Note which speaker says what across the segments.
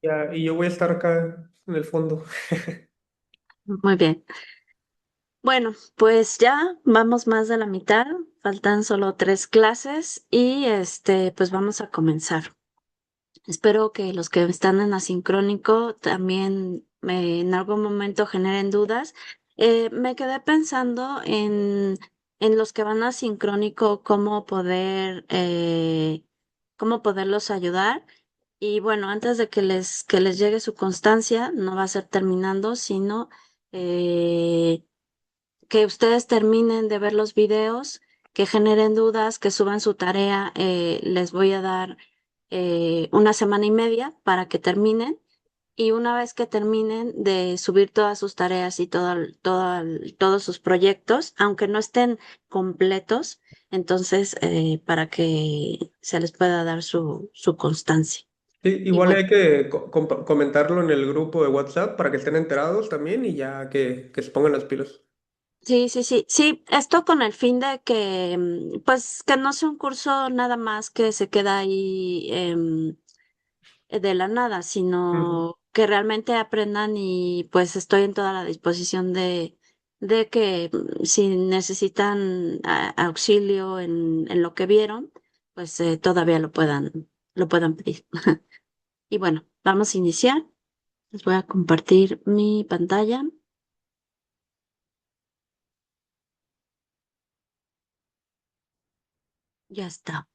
Speaker 1: Ya, y yo voy a estar acá en el fondo.
Speaker 2: Muy bien. Bueno, pues ya vamos más de la mitad. Faltan solo 3 clases y pues vamos a comenzar. Espero que los que están en asincrónico también en algún momento generen dudas. Me quedé pensando en los que van asincrónico, cómo poderlos ayudar. Y bueno, antes de que les llegue su constancia, no va a ser terminando, sino eh, que ustedes terminen de ver los videos, que generen dudas, que suban su tarea. Les voy a dar 1 semana y media para que terminen. Y una vez que terminen de subir todas sus tareas y todos sus proyectos, aunque no estén completos, entonces para que se les pueda dar su constancia.
Speaker 1: Sí,
Speaker 2: Y
Speaker 1: igual
Speaker 2: bueno.
Speaker 1: hay que comentarlo en el grupo de WhatsApp para que estén enterados también y ya que se pongan las pilas.
Speaker 2: Sí, sí, sí, sí, esto con el fin de que, pues, que no sea un curso nada más que se queda ahí de la nada,
Speaker 1: Ujú.
Speaker 2: sino que realmente aprendan y pues estoy en toda la disposición de que si necesitan auxilio en lo que vieron, pues todavía lo puedan pedir. Y bueno, vamos a iniciar. Les voy a compartir mi pantalla. Ya está.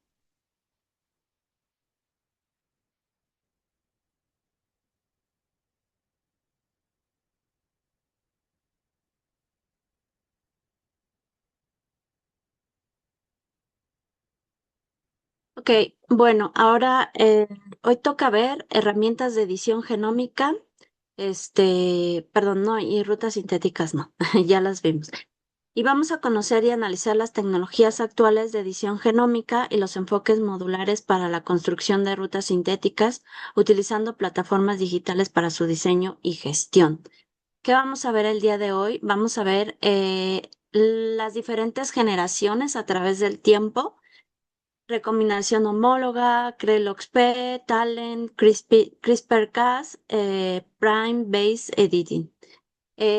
Speaker 2: Ok, bueno, ahora hoy toca ver herramientas de edición genómica, perdón, no, y rutas sintéticas no, ya las vimos. Y vamos a conocer y analizar las tecnologías actuales de edición genómica y los enfoques modulares para la construcción de rutas sintéticas, utilizando plataformas digitales para su diseño y gestión. ¿Qué vamos a ver el día de hoy? Vamos a ver las diferentes generaciones a través del tiempo. Recombinación homóloga, Crelox-P, Talent, CRISPR-Cas, Prime Base Editing.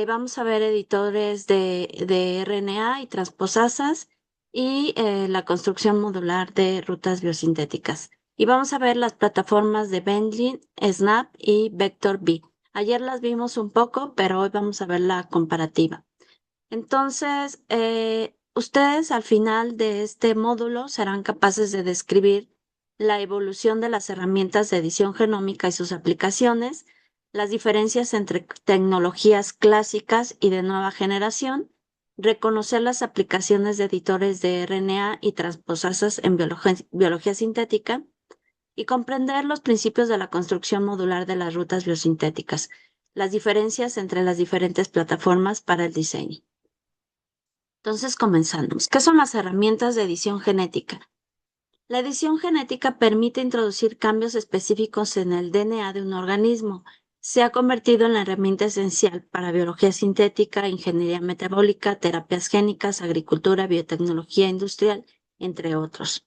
Speaker 2: Vamos a ver editores de RNA y transposasas y la construcción modular de rutas biosintéticas. Y vamos a ver las plataformas de Bentley, Snap y Vector-B. Ayer las vimos un poco, pero hoy vamos a ver la comparativa. Entonces, ustedes al final de este módulo serán capaces de describir la evolución de las herramientas de edición genómica y sus aplicaciones, las diferencias entre tecnologías clásicas y de nueva generación, reconocer las aplicaciones de editores de RNA y transposasas en biología sintética y comprender los principios de la construcción modular de las rutas biosintéticas, las diferencias entre las diferentes plataformas para el diseño. Entonces comenzamos. ¿Qué son las herramientas de edición genética? La edición genética permite introducir cambios específicos en el DNA de un organismo. Se ha convertido en la herramienta esencial para biología sintética, ingeniería metabólica, terapias génicas, agricultura, biotecnología industrial, entre otros.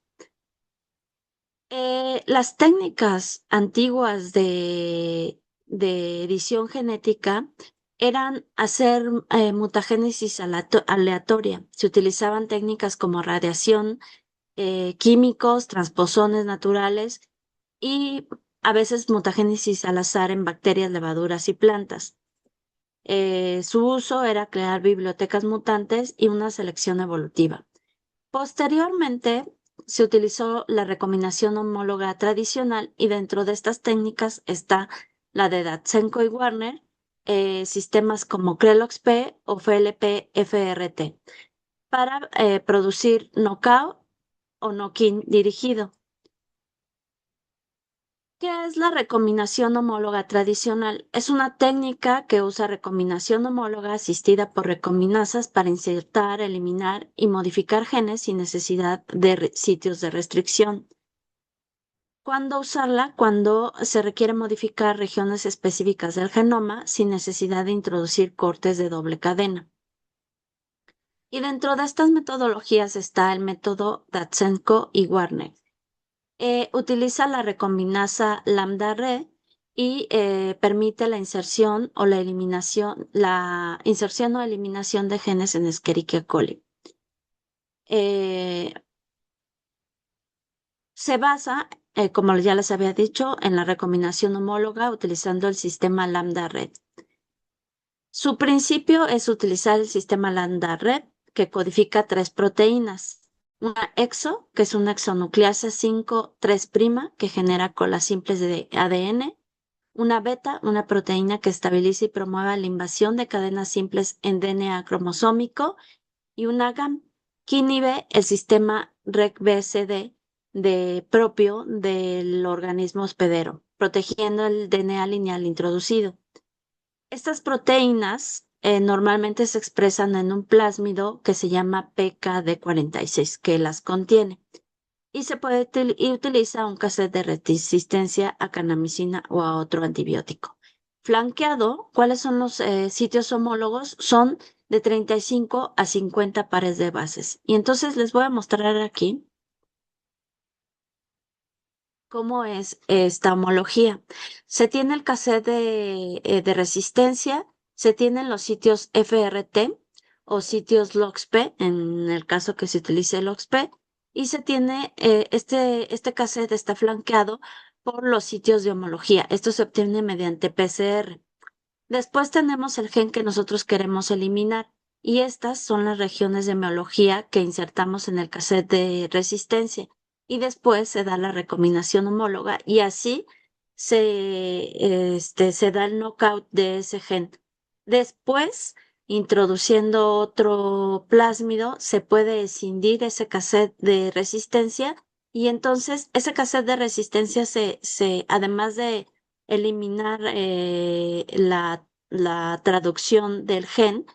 Speaker 2: Las técnicas antiguas de edición genética eran hacer mutagénesis aleatoria. Se utilizaban técnicas como radiación, químicos, transposones naturales y a veces mutagénesis al azar en bacterias, levaduras y plantas. Su uso era crear bibliotecas mutantes y una selección evolutiva. Posteriormente, se utilizó la recombinación homóloga tradicional y dentro de estas técnicas está la de Datsenko y Warner, sistemas como Crelox-P o FLP-FRT, para producir knockout o knock-in dirigido. ¿Qué es la recombinación homóloga tradicional? Es una técnica que usa recombinación homóloga asistida por recombinasas para insertar, eliminar y modificar genes sin necesidad de sitios de restricción. ¿Cuándo usarla? Cuando se requiere modificar regiones específicas del genoma sin necesidad de introducir cortes de doble cadena. Y dentro de estas metodologías está el método Datsenko y Warner. Utiliza la recombinasa lambda-R y permite la inserción o la inserción o eliminación de genes en Escherichia coli. Eh, Se basa, como ya les había dicho, en la recombinación homóloga utilizando el sistema Lambda-Red. Su principio es utilizar el sistema Lambda-Red, que codifica tres proteínas. Una exo, que es una exonucleasa 5,3', que genera colas simples de ADN. Una beta, una proteína que estabiliza y promueve la invasión de cadenas simples en DNA cromosómico. Y una GAM, que inhibe el sistema REC-BSD propio del organismo hospedero, protegiendo el DNA lineal introducido. Estas proteínas normalmente se expresan en un plásmido que se llama PKD46, que las contiene, y se puede y utiliza un cassette de resistencia a canamicina o a otro antibiótico. Flanqueado, ¿cuáles son los sitios homólogos? Son de 35 a 50 pares de bases. Y entonces les voy a mostrar aquí cómo es esta homología. Se tiene el cassette de resistencia, se tienen los sitios FRT o sitios LOXP, en el caso que se utilice LOXP, y se tiene, este cassette está flanqueado por los sitios de homología. Esto se obtiene mediante PCR. Después tenemos el gen que nosotros queremos eliminar y estas son las regiones de homología que insertamos en el cassette de resistencia y después se da la recombinación homóloga y así se da el knockout de ese gen. Después, introduciendo otro plásmido, se puede escindir ese cassette de resistencia y entonces ese cassette de resistencia además de eliminar la traducción del gen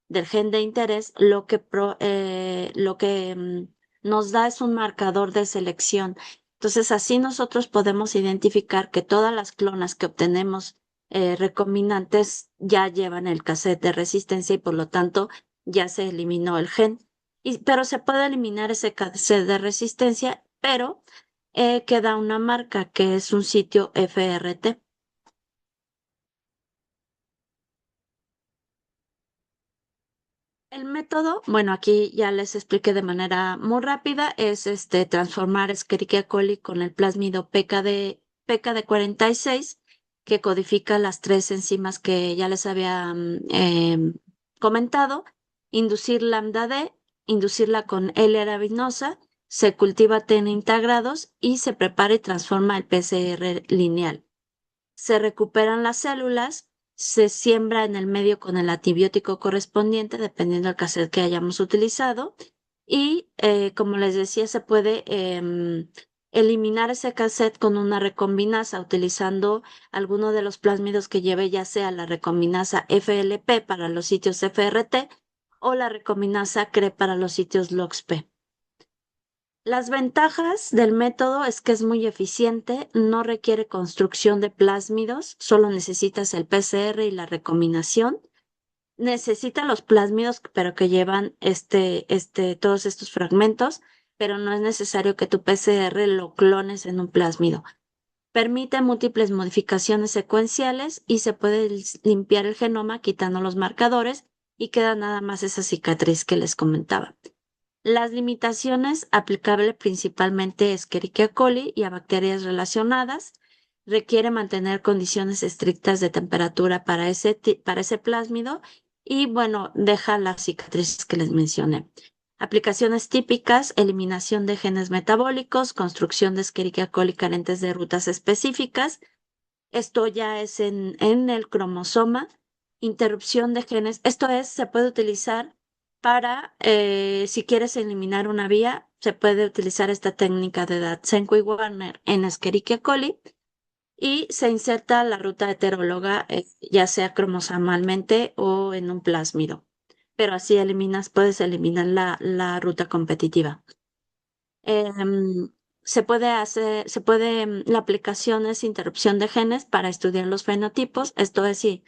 Speaker 2: de interés, lo que nos da es un marcador de selección. Entonces, así nosotros podemos identificar que todas las clonas que obtenemos recombinantes ya llevan el cassette de resistencia y por lo tanto ya se eliminó el gen. Pero se puede eliminar ese cassette de resistencia, pero queda una marca que es un sitio FRT. El método, bueno, aquí ya les expliqué de manera muy rápida, es transformar Escherichia coli con el plásmido PKD46, que codifica las tres enzimas que ya les había comentado, inducir lambda D, inducirla con L-arabinosa, se cultiva TN integrados y se prepara y transforma el PCR lineal. Se recuperan las células, se siembra en el medio con el antibiótico correspondiente, dependiendo del cassette que hayamos utilizado. Y como les decía, se puede eliminar ese cassette con una recombinasa utilizando alguno de los plásmidos que lleve, ya sea la recombinasa FLP para los sitios FRT o la recombinasa CRE para los sitios LOXP. Las ventajas del método es que es muy eficiente, no requiere construcción de plásmidos, solo necesitas el PCR y la recombinación. Necesita los plásmidos, pero que llevan todos estos fragmentos, pero no es necesario que tu PCR lo clones en un plásmido. Permite múltiples modificaciones secuenciales y se puede limpiar el genoma quitando los marcadores y queda nada más esa cicatriz que les comentaba. Las limitaciones aplicables principalmente a Escherichia coli y a bacterias relacionadas. Requiere mantener condiciones estrictas de temperatura para ese plásmido y, bueno, deja las cicatrices que les mencioné. Aplicaciones típicas: eliminación de genes metabólicos, construcción de Escherichia coli carentes de rutas específicas. Esto ya es en el cromosoma. Interrupción de genes. Esto es, se puede utilizar para, si quieres eliminar una vía, se puede utilizar esta técnica de Datsenko y Warner en Escherichia coli y se inserta la ruta heteróloga, ya sea cromosomalmente o en un plásmido. Pero así puedes eliminar la ruta competitiva. La aplicación es interrupción de genes para estudiar los fenotipos. Esto es, si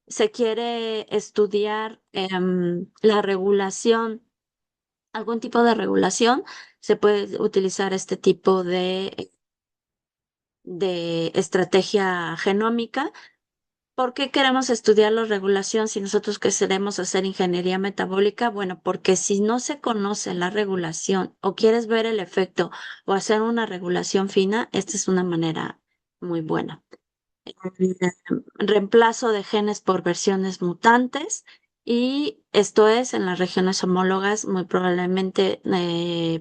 Speaker 2: se quiere estudiar la regulación, algún tipo de regulación, se puede utilizar este tipo de estrategia genómica. ¿Por qué queremos estudiar la regulación si nosotros queremos hacer ingeniería metabólica? Bueno, porque si no se conoce la regulación o quieres ver el efecto o hacer una regulación fina, esta es una manera muy buena. Reemplazo de genes por versiones mutantes y esto es en las regiones homólogas, muy probablemente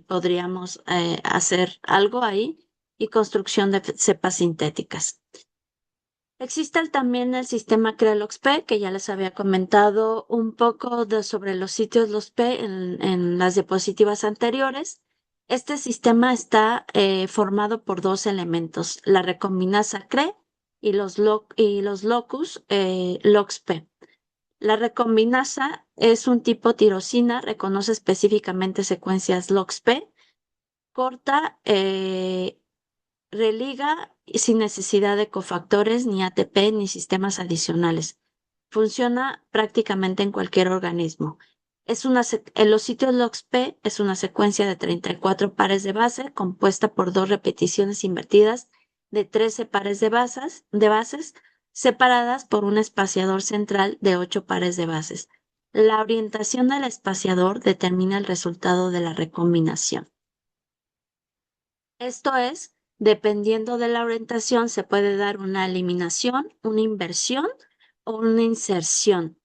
Speaker 2: podríamos hacer algo ahí y construcción de cepas sintéticas. Existe también el sistema CRELOX-P, que ya les había comentado un poco sobre los sitios LOX-P en las diapositivas anteriores. Este sistema está formado por dos elementos, la recombinasa CRE y los locus LOX-P. La recombinasa es un tipo tirosina, reconoce específicamente secuencias LOX-P, corta religa sin necesidad de cofactores, ni ATP, ni sistemas adicionales. Funciona prácticamente en cualquier organismo. En los sitios LOXP es una secuencia de 34 pares de base compuesta por dos repeticiones invertidas de 13 pares de bases separadas por un espaciador central de 8 pares de bases. La orientación del espaciador determina el resultado de la recombinación. Esto es, dependiendo de la orientación, se puede dar una eliminación, una inversión o una inserción.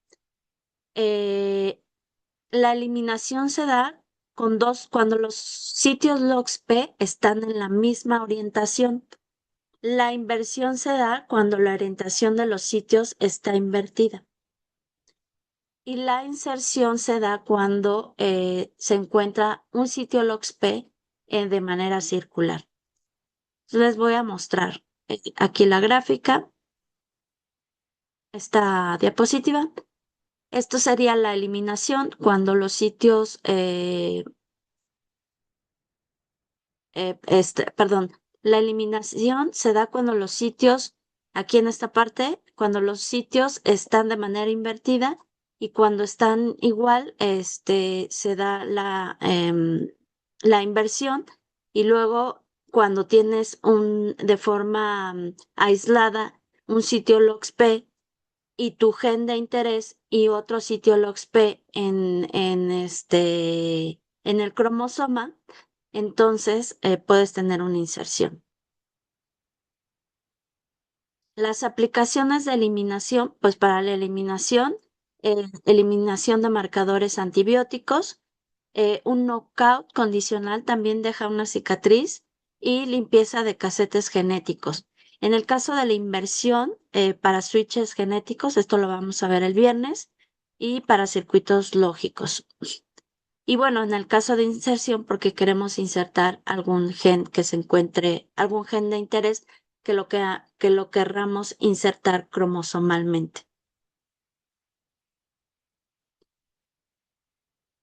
Speaker 2: La eliminación se da cuando los sitios LOXP están en la misma orientación. La inversión se da cuando la orientación de los sitios está invertida. Y la inserción se da cuando se encuentra un sitio LOXP de manera circular. Les voy a mostrar aquí la gráfica, esta diapositiva. Esto sería la eliminación cuando los sitios, perdón, la eliminación se da cuando los sitios, aquí en esta parte, cuando los sitios están de manera invertida y cuando están igual, se da la inversión y luego cuando tienes de forma aislada un sitio LOXP y tu gen de interés y otro sitio LOXP en el cromosoma, entonces puedes tener una inserción. Las aplicaciones de eliminación, pues para la eliminación, eliminación de marcadores antibióticos, un knockout condicional también deja una cicatriz y limpieza de casetes genéticos. En el caso de la inversión para switches genéticos, esto lo vamos a ver el viernes, y para circuitos lógicos. Y bueno, en el caso de inserción, porque queremos insertar algún gen que se encuentre, algún gen de interés que lo querramos insertar cromosomalmente.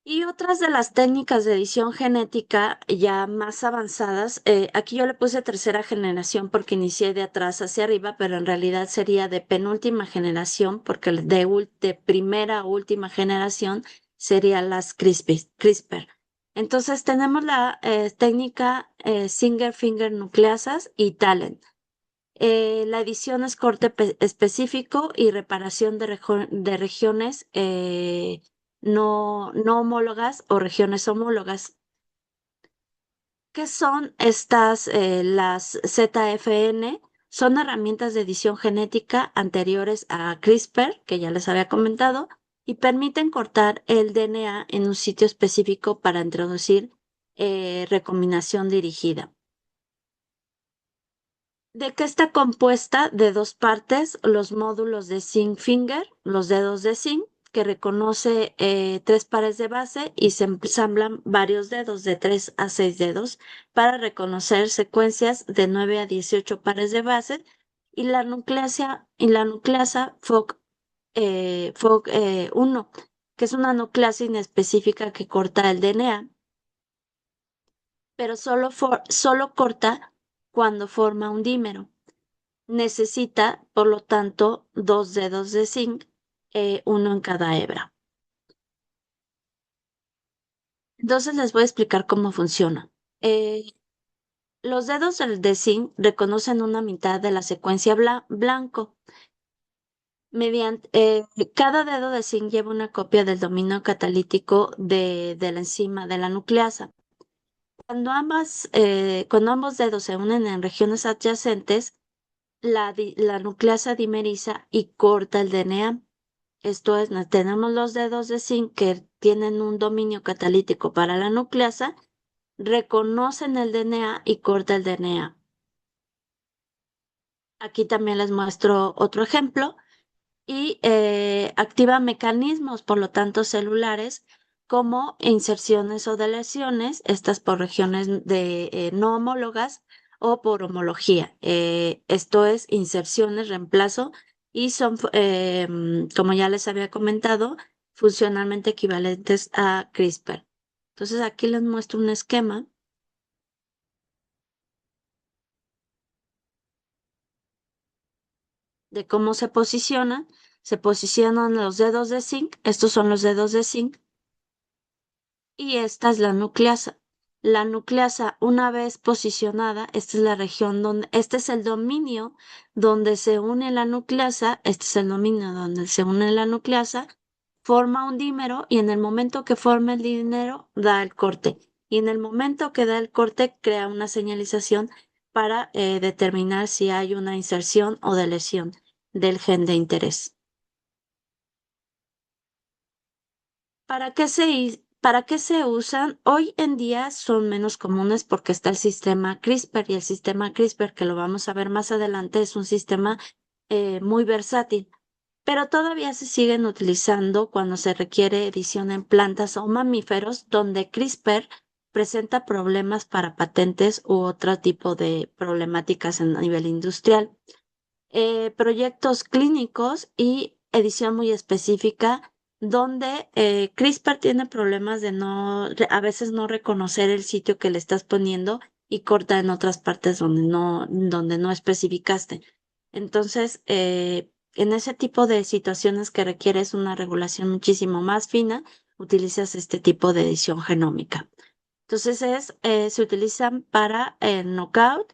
Speaker 2: Y otras de las técnicas de edición genética ya más avanzadas, aquí yo le puse tercera generación porque inicié de atrás hacia arriba, pero en realidad sería de penúltima generación porque de primera a última generación serían las CRISPR. Entonces tenemos la técnica Singer Finger Nucleasas y TALEN. La edición es corte específico y reparación de regiones no homólogas o regiones homólogas. ¿Qué son estas, las ZFN? Son herramientas de edición genética anteriores a CRISPR, que ya les había comentado, y permiten cortar el DNA en un sitio específico para introducir recombinación dirigida. ¿De qué está compuesta? De dos partes, los módulos de zinc finger, los dedos de zinc, que reconoce tres pares de base y se ensamblan varios dedos de 3 a 6 dedos para reconocer secuencias de 9 a 18 pares de base y la nucleasa FOC1, que es una nucleasa inespecífica que corta el DNA, pero solo corta cuando forma un dímero. Necesita, por lo tanto, dos dedos de zinc, uno en cada hebra. Entonces les voy a explicar cómo funciona. Los dedos de zinc reconocen una mitad de la secuencia blanco. Mediante, cada dedo de zinc lleva una copia del dominio catalítico de la enzima de la nucleasa. Cuando ambos dedos se unen en regiones adyacentes, la nucleasa dimeriza y corta el DNA. Esto es, tenemos los dedos de zinc que tienen un dominio catalítico para la nucleasa, reconocen el DNA y corta el DNA. Aquí también les muestro otro ejemplo y activa mecanismos, por lo tanto, celulares como inserciones o deleciones, estas por regiones no homólogas o por homología. Esto es inserciones, reemplazo, y son, como ya les había comentado, funcionalmente equivalentes a CRISPR. Entonces aquí les muestro un esquema de cómo se posicionan. Se posicionan los dedos de zinc, estos son los dedos de zinc, y esta es la nucleasa. La nucleasa, una vez posicionada, esta es la región donde, este es el dominio donde se une la nucleasa, este es el dominio donde se une la nucleasa, forma un dímero y en el momento que forma el dímero da el corte. Y en el momento que da el corte crea una señalización para determinar si hay una inserción o deleción del gen de interés. ¿Para qué se usan? Hoy en día son menos comunes porque está el sistema CRISPR y el sistema CRISPR, que lo vamos a ver más adelante, es un sistema muy versátil, pero todavía se siguen utilizando cuando se requiere edición en plantas o mamíferos donde CRISPR presenta problemas para patentes u otro tipo de problemáticas a nivel industrial. Proyectos clínicos y edición muy específica donde CRISPR tiene problemas de a veces no reconocer el sitio que le estás poniendo y corta en otras partes donde no especificaste. Entonces, en ese tipo de situaciones que requieres una regulación muchísimo más fina, utilizas este tipo de edición genómica. Entonces, se utilizan para el knockout,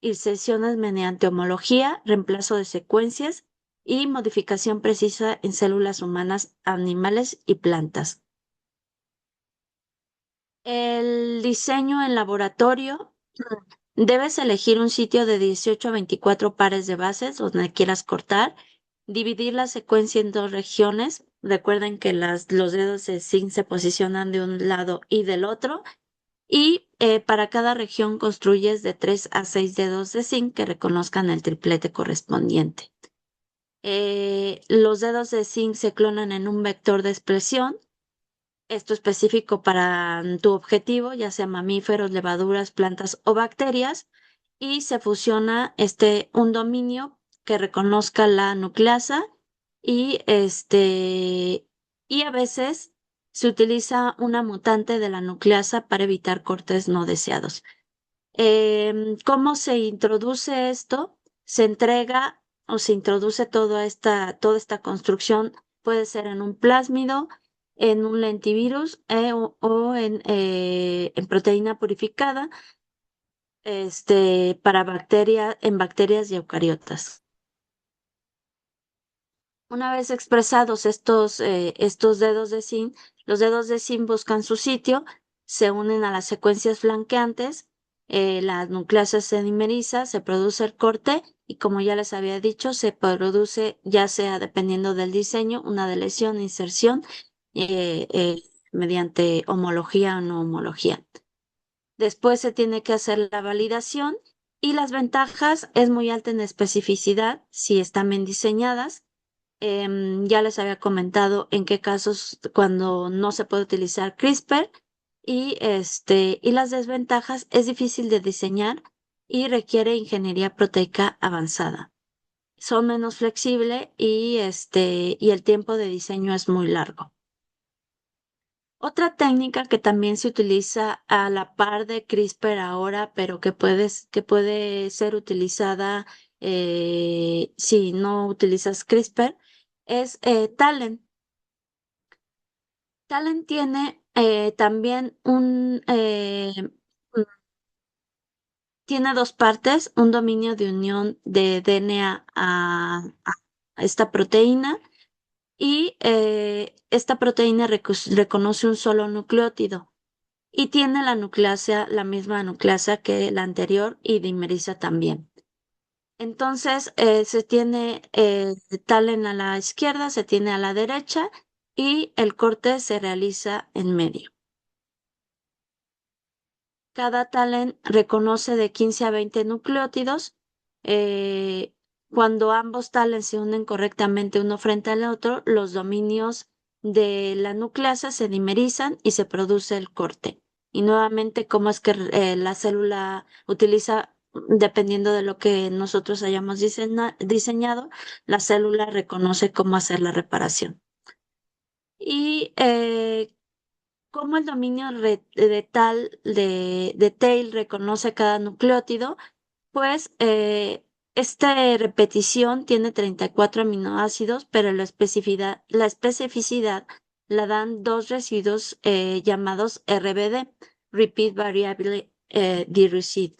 Speaker 2: inserciones mediante homología, reemplazo de secuencias y modificación precisa en células humanas, animales y plantas. El diseño en laboratorio. Debes elegir un sitio de 18 a 24 pares de bases donde quieras cortar, dividir la secuencia en dos regiones. Recuerden que los dedos de zinc se posicionan de un lado y del otro. Y para cada región construyes de 3 a 6 dedos de zinc que reconozcan el triplete correspondiente. Los dedos de zinc se clonan en un vector de expresión. Esto específico para tu objetivo, ya sea mamíferos, levaduras, plantas o bacterias, y se fusiona un dominio que reconozca la nucleasa y a veces se utiliza una mutante de la nucleasa para evitar cortes no deseados. ¿Cómo se introduce esto? Se entrega o se introduce toda esta construcción, puede ser en un plásmido, en un lentivirus o en proteína purificada, en bacterias y eucariotas. Una vez expresados estos dedos de zinc, los dedos de zinc buscan su sitio, se unen a las secuencias flanqueantes, la nucleasa se dimeriza, se produce el corte y como ya les había dicho, se produce ya sea dependiendo del diseño, una deleción, inserción, mediante homología o no homología. Después se tiene que hacer la validación y las ventajas es muy alta en especificidad si están bien diseñadas. Ya les había comentado en qué casos cuando no se puede utilizar CRISPR y las desventajas es difícil de diseñar y requiere ingeniería proteica avanzada. Son menos flexibles y el tiempo de diseño es muy largo. Otra técnica que también se utiliza a la par de CRISPR ahora, pero que puede ser utilizada si no utilizas CRISPR, es Talent. Talent tiene también Tiene dos partes, un dominio de unión de DNA a esta proteína y esta proteína reconoce un solo nucleótido y tiene la nucleasa, la misma nucleasa que la anterior y dimeriza también. Entonces, se tiene talen a la izquierda, se tiene a la derecha y el corte se realiza en medio. Cada talen reconoce de 15 a 20 nucleótidos. Eh, Cuando ambos talens se unen correctamente uno frente al otro, los dominios de la nucleasa se dimerizan y se produce el corte. Y nuevamente, cómo es que la célula utiliza, dependiendo de lo que nosotros hayamos diseñado, la célula reconoce cómo hacer la reparación. Y cómo el dominio de tail reconoce cada nucleótido, pues esta repetición tiene 34 aminoácidos, pero la especificidad la dan dos residuos llamados RBD, Repeat Variable Resid.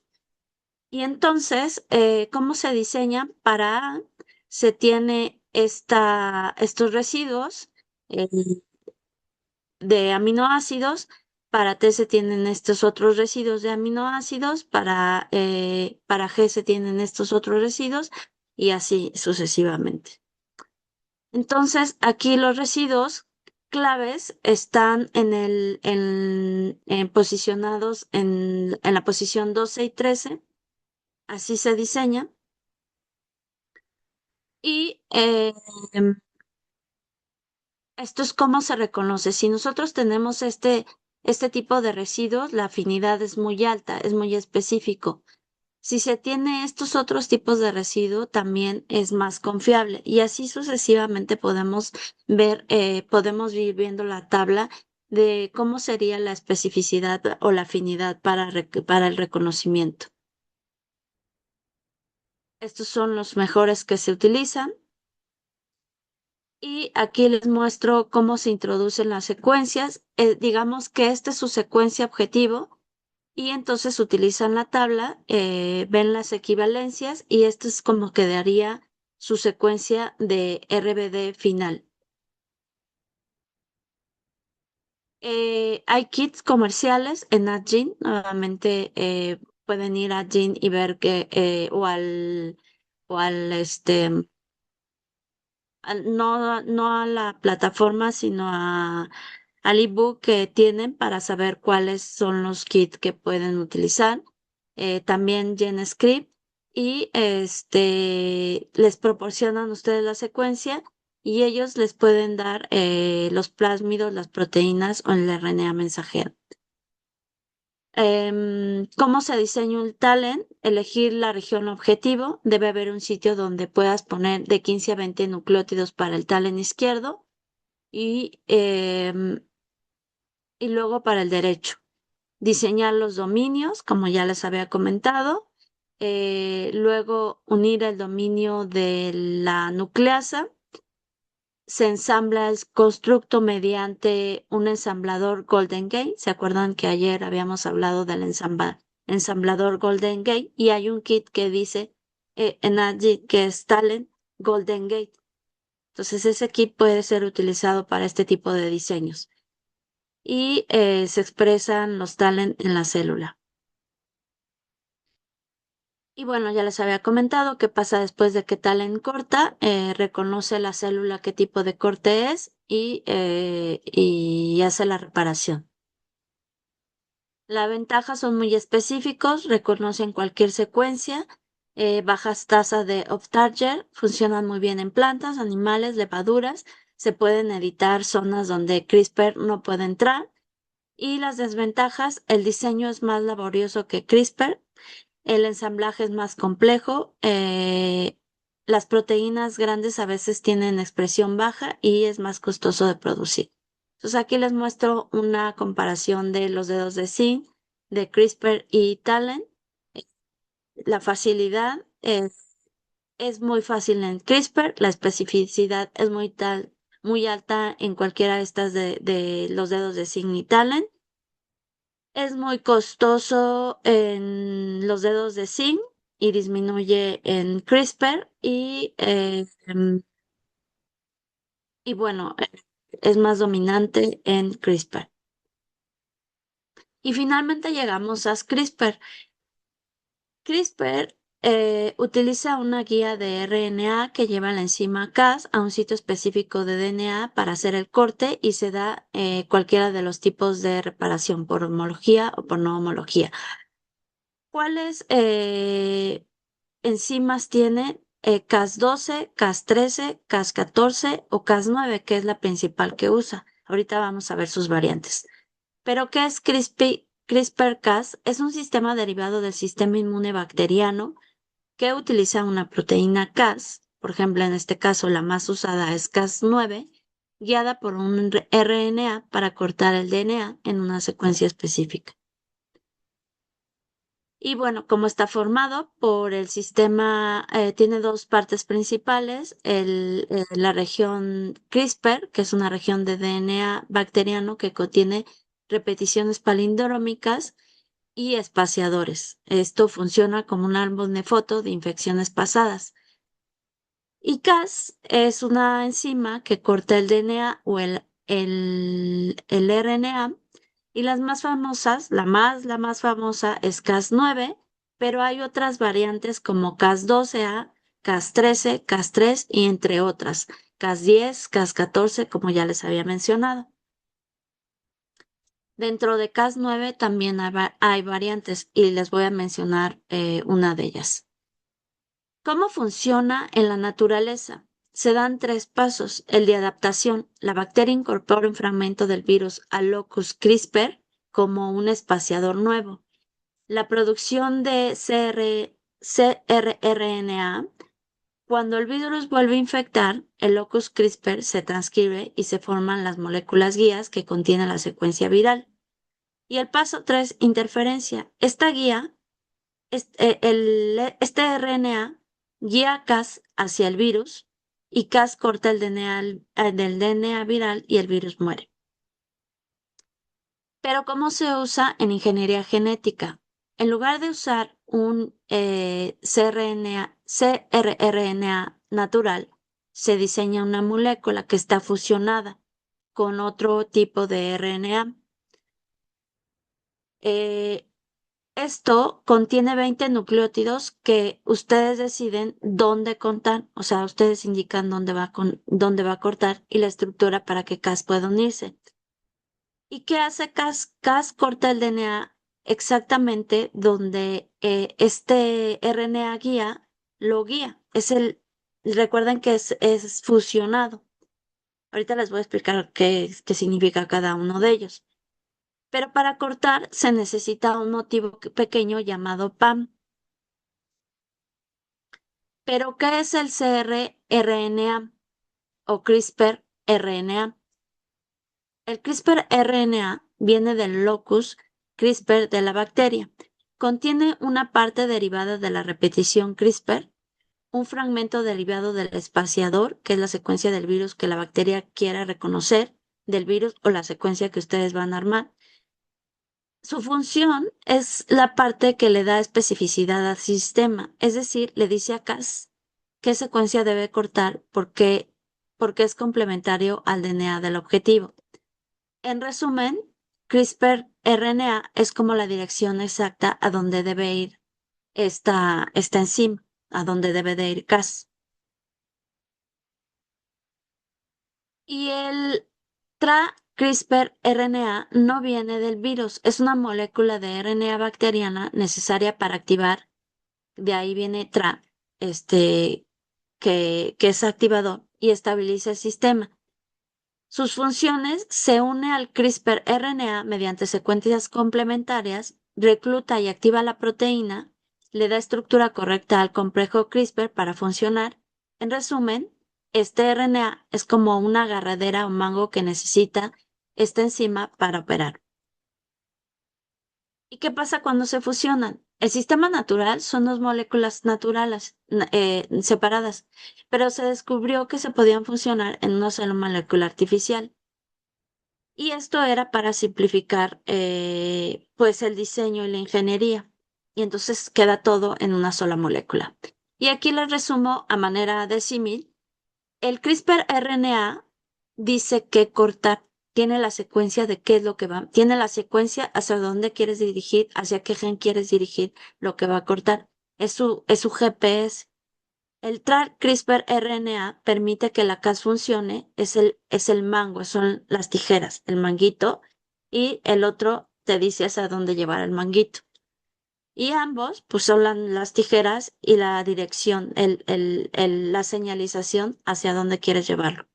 Speaker 2: Y entonces, ¿cómo se diseña? Para A se tiene estos residuos. eh, de aminoácidos, para T se tienen estos otros residuos de aminoácidos, para G se tienen estos otros residuos y así sucesivamente. Entonces, aquí los residuos claves están posicionados en la posición 12 y 13, así se diseña. Y esto es cómo se reconoce. Si nosotros tenemos este tipo de residuos, la afinidad es muy alta, es muy específico. Si se tiene estos otros tipos de residuo, también es más confiable. Y así sucesivamente podemos ir viendo la tabla de cómo sería la especificidad o la afinidad para el reconocimiento. Estos son los mejores que se utilizan. Y aquí les muestro cómo se introducen las secuencias. Digamos que esta es su secuencia objetivo y entonces utilizan la tabla, ven las equivalencias y esto es como quedaría su secuencia de RBD final. Hay kits comerciales en AdGen. Nuevamente pueden ir a AdGen y ver que o al no a la plataforma, sino al ebook que tienen para saber cuáles son los kits que pueden utilizar. También GenScript y les proporcionan ustedes la secuencia y ellos les pueden dar los plásmidos, las proteínas o el RNA mensajero. ¿Cómo se diseña un talent? Elegir la región objetivo. Debe haber un sitio donde puedas poner de 15 a 20 nucleótidos para el talent izquierdo y luego para el derecho. Diseñar los dominios, como ya les había comentado. Luego unir el dominio de la nucleasa. Se ensambla el constructo mediante un ensamblador Golden Gate. ¿Se acuerdan que ayer habíamos hablado del ensamblador Golden Gate? Y hay un kit que dice en allí que es Talent Golden Gate. Entonces ese kit puede ser utilizado para este tipo de diseños. Y se expresan los talent en la célula. Y bueno, ya les había comentado qué pasa después de que Talent corta, reconoce la célula qué tipo de corte es y hace la reparación. La ventaja son muy específicos, reconocen cualquier secuencia, bajas tasas de off-target, funcionan muy bien en plantas, animales, levaduras, se pueden editar zonas donde CRISPR no puede entrar. Y las desventajas, el diseño es más laborioso que CRISPR. El ensamblaje es más complejo. Las proteínas grandes a veces tienen expresión baja y es más costoso de producir. Entonces aquí les muestro una comparación de los dedos de zinc, de CRISPR y Talent. La facilidad es muy fácil en CRISPR, la especificidad es muy alta en cualquiera de estas de los dedos de zinc y Talent. Es muy costoso en los dedos de zinc y disminuye en CRISPR y bueno, es más dominante en CRISPR. Y finalmente llegamos a CRISPR. CRISPR utiliza una guía de RNA que lleva la enzima Cas a un sitio específico de DNA para hacer el corte y se da cualquiera de los tipos de reparación por homología o por no homología. ¿Cuáles enzimas tiene Cas12, Cas13, Cas14 o Cas9, que es la principal que usa? Ahorita vamos a ver sus variantes. ¿Pero qué es CRISPR-Cas? Es un sistema derivado del sistema inmune bacteriano que utiliza una proteína Cas, por ejemplo, en este caso la más usada es Cas9, guiada por un RNA para cortar el DNA en una secuencia específica. Y bueno, como está formado por el sistema, tiene dos partes principales, la región CRISPR, que es una región de DNA bacteriano que contiene repeticiones palindrómicas y espaciadores. Esto funciona como un árbol de foto de infecciones pasadas. Y Cas es una enzima que corta el DNA o el RNA. Y las más famosas, la más famosa es Cas9, pero hay otras variantes como Cas12A, Cas13, Cas3 y entre otras, Cas10, Cas14, como ya les había mencionado. Dentro de Cas9 también hay variantes y les voy a mencionar una de ellas. ¿Cómo funciona en la naturaleza? Se dan tres pasos. El de adaptación. La bacteria incorpora un fragmento del virus al locus CRISPR como un espaciador nuevo. La producción de cRRNA. Cuando el virus vuelve a infectar, el locus CRISPR se transcribe y se forman las moléculas guías que contienen la secuencia viral. Y el paso 3, interferencia. Esta guía este RNA guía a Cas hacia el virus y Cas corta el DNA del DNA viral y el virus muere. Pero ¿cómo se usa en ingeniería genética? En lugar de usar un cRNA natural, se diseña una molécula que está fusionada con otro tipo de RNA. Esto contiene 20 nucleótidos que ustedes deciden dónde contar, o sea, ustedes indican dónde va a cortar y la estructura para que Cas pueda unirse. ¿Y qué hace Cas? Cas corta el DNA exactamente donde este RNA guía lo guía. Recuerden que es fusionado. Ahorita les voy a explicar qué significa cada uno de ellos. Pero para cortar se necesita un motivo pequeño llamado PAM. ¿Pero qué es el cRNA o CRISPR-RNA? El CRISPR-RNA viene del locus CRISPR de la bacteria. Contiene una parte derivada de la repetición CRISPR, un fragmento derivado del espaciador, que es la secuencia del virus que la bacteria quiera reconocer, del virus o la secuencia que ustedes van a armar. Su función es la parte que le da especificidad al sistema, es decir, le dice a Cas qué secuencia debe cortar porque es complementario al DNA del objetivo. En resumen, CRISPR-RNA es como la dirección exacta a donde debe ir esta enzima, a donde debe de ir Cas. Y el CRISPR-RNA no viene del virus, es una molécula de RNA bacteriana necesaria para activar, de ahí viene TRA, que es activador y estabiliza el sistema. Sus funciones: se une al CRISPR-RNA mediante secuencias complementarias, recluta y activa la proteína, le da estructura correcta al complejo CRISPR para funcionar. En resumen, este RNA es como una agarradera o mango que necesita esta enzima para operar. ¿Y qué pasa cuando se fusionan? El sistema natural son dos moléculas naturales separadas, pero se descubrió que se podían fusionar en una sola molécula artificial. Y esto era para simplificar pues el diseño y la ingeniería. Y entonces queda todo en una sola molécula. Y aquí les resumo a manera de símil. El CRISPR-RNA dice que cortar, tiene la secuencia de qué es lo que va, tiene la secuencia hacia dónde quieres dirigir, hacia qué gen quieres dirigir lo que va a cortar. Es su GPS. El TRAR CRISPR-RNA permite que la Cas funcione, es el mango, son las tijeras, el manguito, y el otro te dice hacia dónde llevar el manguito. Y ambos, pues son las tijeras y la dirección, la señalización hacia dónde quieres llevarlo.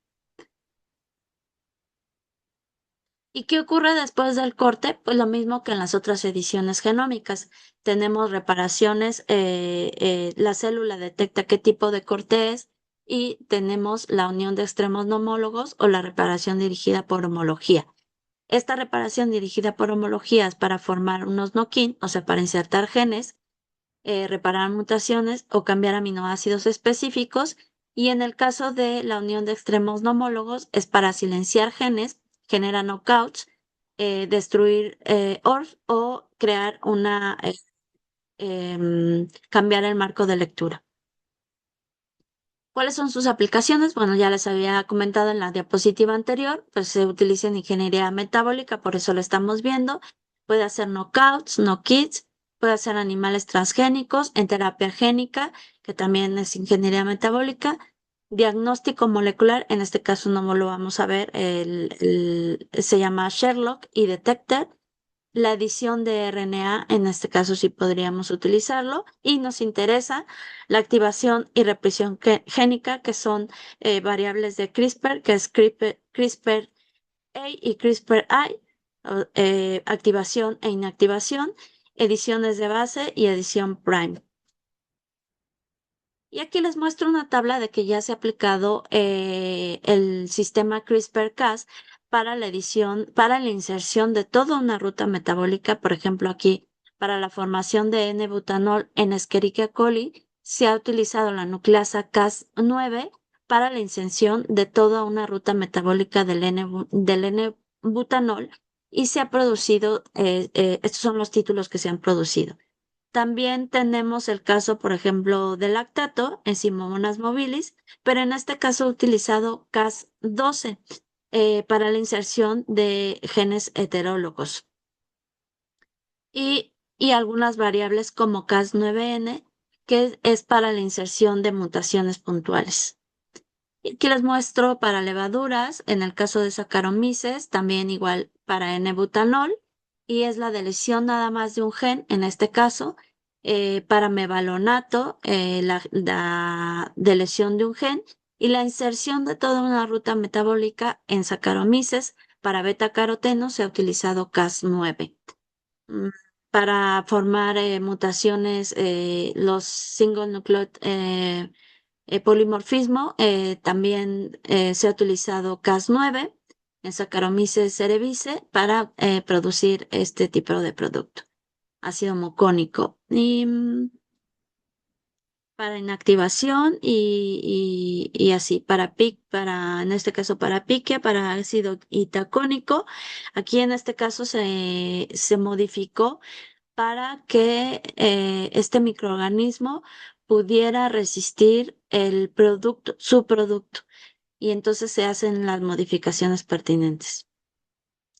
Speaker 2: ¿Y qué ocurre después del corte? Pues lo mismo que en las otras ediciones genómicas. Tenemos reparaciones, la célula detecta qué tipo de corte es y tenemos la unión de extremos no homólogos o la reparación dirigida por homología. Esta reparación dirigida por homología es para formar unos knock-in, o sea, para insertar genes, reparar mutaciones o cambiar aminoácidos específicos. Y en el caso de la unión de extremos no homólogos es para silenciar genes, generar knockouts, destruir ORF o crear cambiar el marco de lectura. ¿Cuáles son sus aplicaciones? Bueno, ya les había comentado en la diapositiva anterior, pues se utiliza en ingeniería metabólica, por eso lo estamos viendo. Puede hacer knockouts, knock-ins, puede hacer animales transgénicos, en terapia génica, que también es ingeniería metabólica. Diagnóstico molecular, en este caso no lo vamos a ver, se llama Sherlock y Detector. La edición de RNA, en este caso sí podríamos utilizarlo, y nos interesa la activación y represión génica, que son variables de CRISPR, que es CRISPR-A y CRISPR-I, activación e inactivación, ediciones de base y edición prime. Y aquí les muestro una tabla de que ya se ha aplicado el sistema CRISPR-Cas para la edición, para la inserción de toda una ruta metabólica. Por ejemplo, aquí para la formación de N-butanol en Escherichia coli se ha utilizado la nucleasa Cas9 para la inserción de toda una ruta metabólica del N-butanol y se ha producido, estos son los títulos que se han producido. También tenemos el caso, por ejemplo, del lactato en Simomonas mobilis, pero en este caso he utilizado Cas12 para la inserción de genes heterólogos y algunas variables como Cas9n, que es para la inserción de mutaciones puntuales. Y aquí les muestro para levaduras, en el caso de Saccharomyces, también igual para N-butanol, y es la deleción nada más de un gen, en este caso, para mevalonato, la deleción de un gen, y la inserción de toda una ruta metabólica en Saccharomyces para beta-caroteno se ha utilizado Cas9. Mm, Para formar mutaciones, los single nucleotide polimorfismo, también se ha utilizado Cas9 en Saccharomyces cerevisiae para producir este tipo de producto, ácido mucónico. Y para inactivación y así, en este caso para piquia, para ácido itacónico. Aquí en este caso se modificó para que este microorganismo pudiera resistir el producto, su producto, y entonces se hacen las modificaciones pertinentes.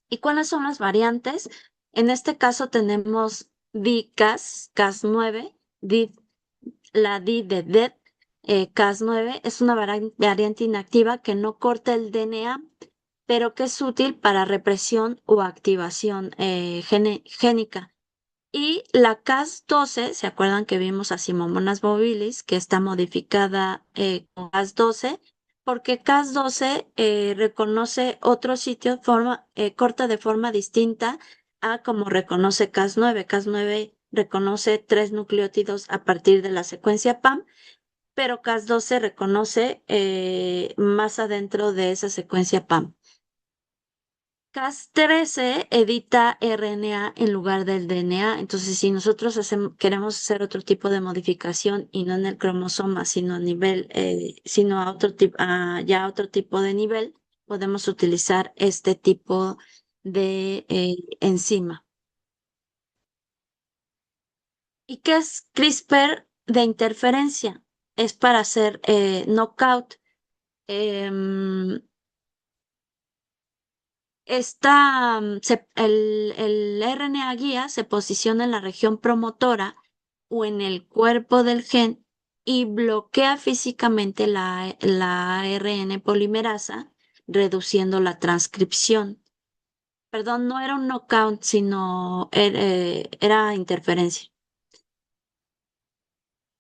Speaker 2: ¿Y cuáles son las variantes? En este caso tenemos DICAS, Cas9, la D de DED, Cas9 es una variante inactiva que no corta el DNA, pero que es útil para represión o activación génica. Y la Cas12, ¿se acuerdan que vimos a Simomonas mobilis, que está modificada con Cas12? Porque Cas12 reconoce otro sitio, corta de forma distinta a como reconoce Cas9. Cas9 reconoce 3 nucleótidos a partir de la secuencia PAM, pero Cas12 reconoce más adentro de esa secuencia PAM. Cas13 edita RNA en lugar del DNA. Entonces, si nosotros queremos hacer otro tipo de modificación y no en el cromosoma, sino a nivel, sino a otro tipo, ya a otro tipo de nivel, podemos utilizar este tipo de enzima. ¿Y qué es CRISPR de interferencia? Es para hacer knockout. Em, el RNA guía se posiciona en la región promotora o en el cuerpo del gen y bloquea físicamente la ARN polimerasa, reduciendo la transcripción. Perdón, no era un knockout, sino era interferencia.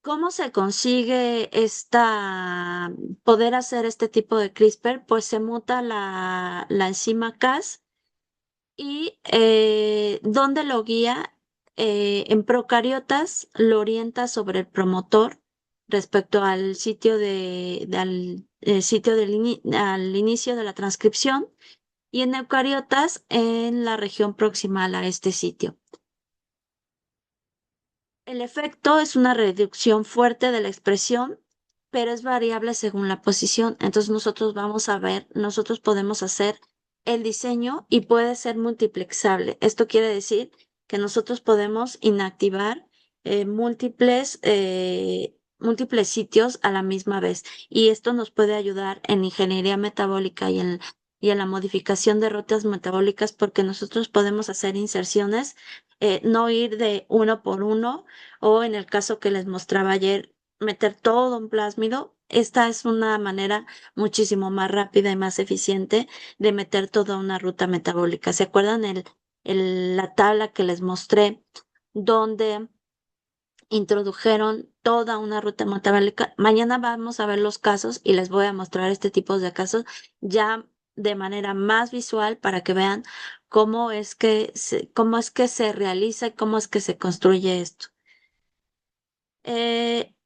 Speaker 2: ¿Cómo se consigue poder hacer este tipo de CRISPR? Pues se muta la enzima Cas y ¿dónde lo guía? En procariotas lo orienta sobre el promotor respecto al sitio al inicio de la transcripción y en eucariotas en la región proximal a este sitio. El efecto es una reducción fuerte de la expresión, pero es variable según la posición. Entonces nosotros podemos hacer el diseño y puede ser multiplexable. Esto quiere decir que nosotros podemos inactivar múltiples sitios a la misma vez. Y esto nos puede ayudar en ingeniería metabólica y en la modificación de rutas metabólicas porque nosotros podemos hacer inserciones, no ir de uno por uno o en el caso que les mostraba ayer, meter todo un plásmido. Esta es una manera muchísimo más rápida y más eficiente de meter toda una ruta metabólica. ¿Se acuerdan la tabla que les mostré donde introdujeron toda una ruta metabólica? Mañana vamos a ver los casos y les voy a mostrar este tipo de casos ya de manera más visual para que vean cómo es que se realiza y cómo es que se construye esto.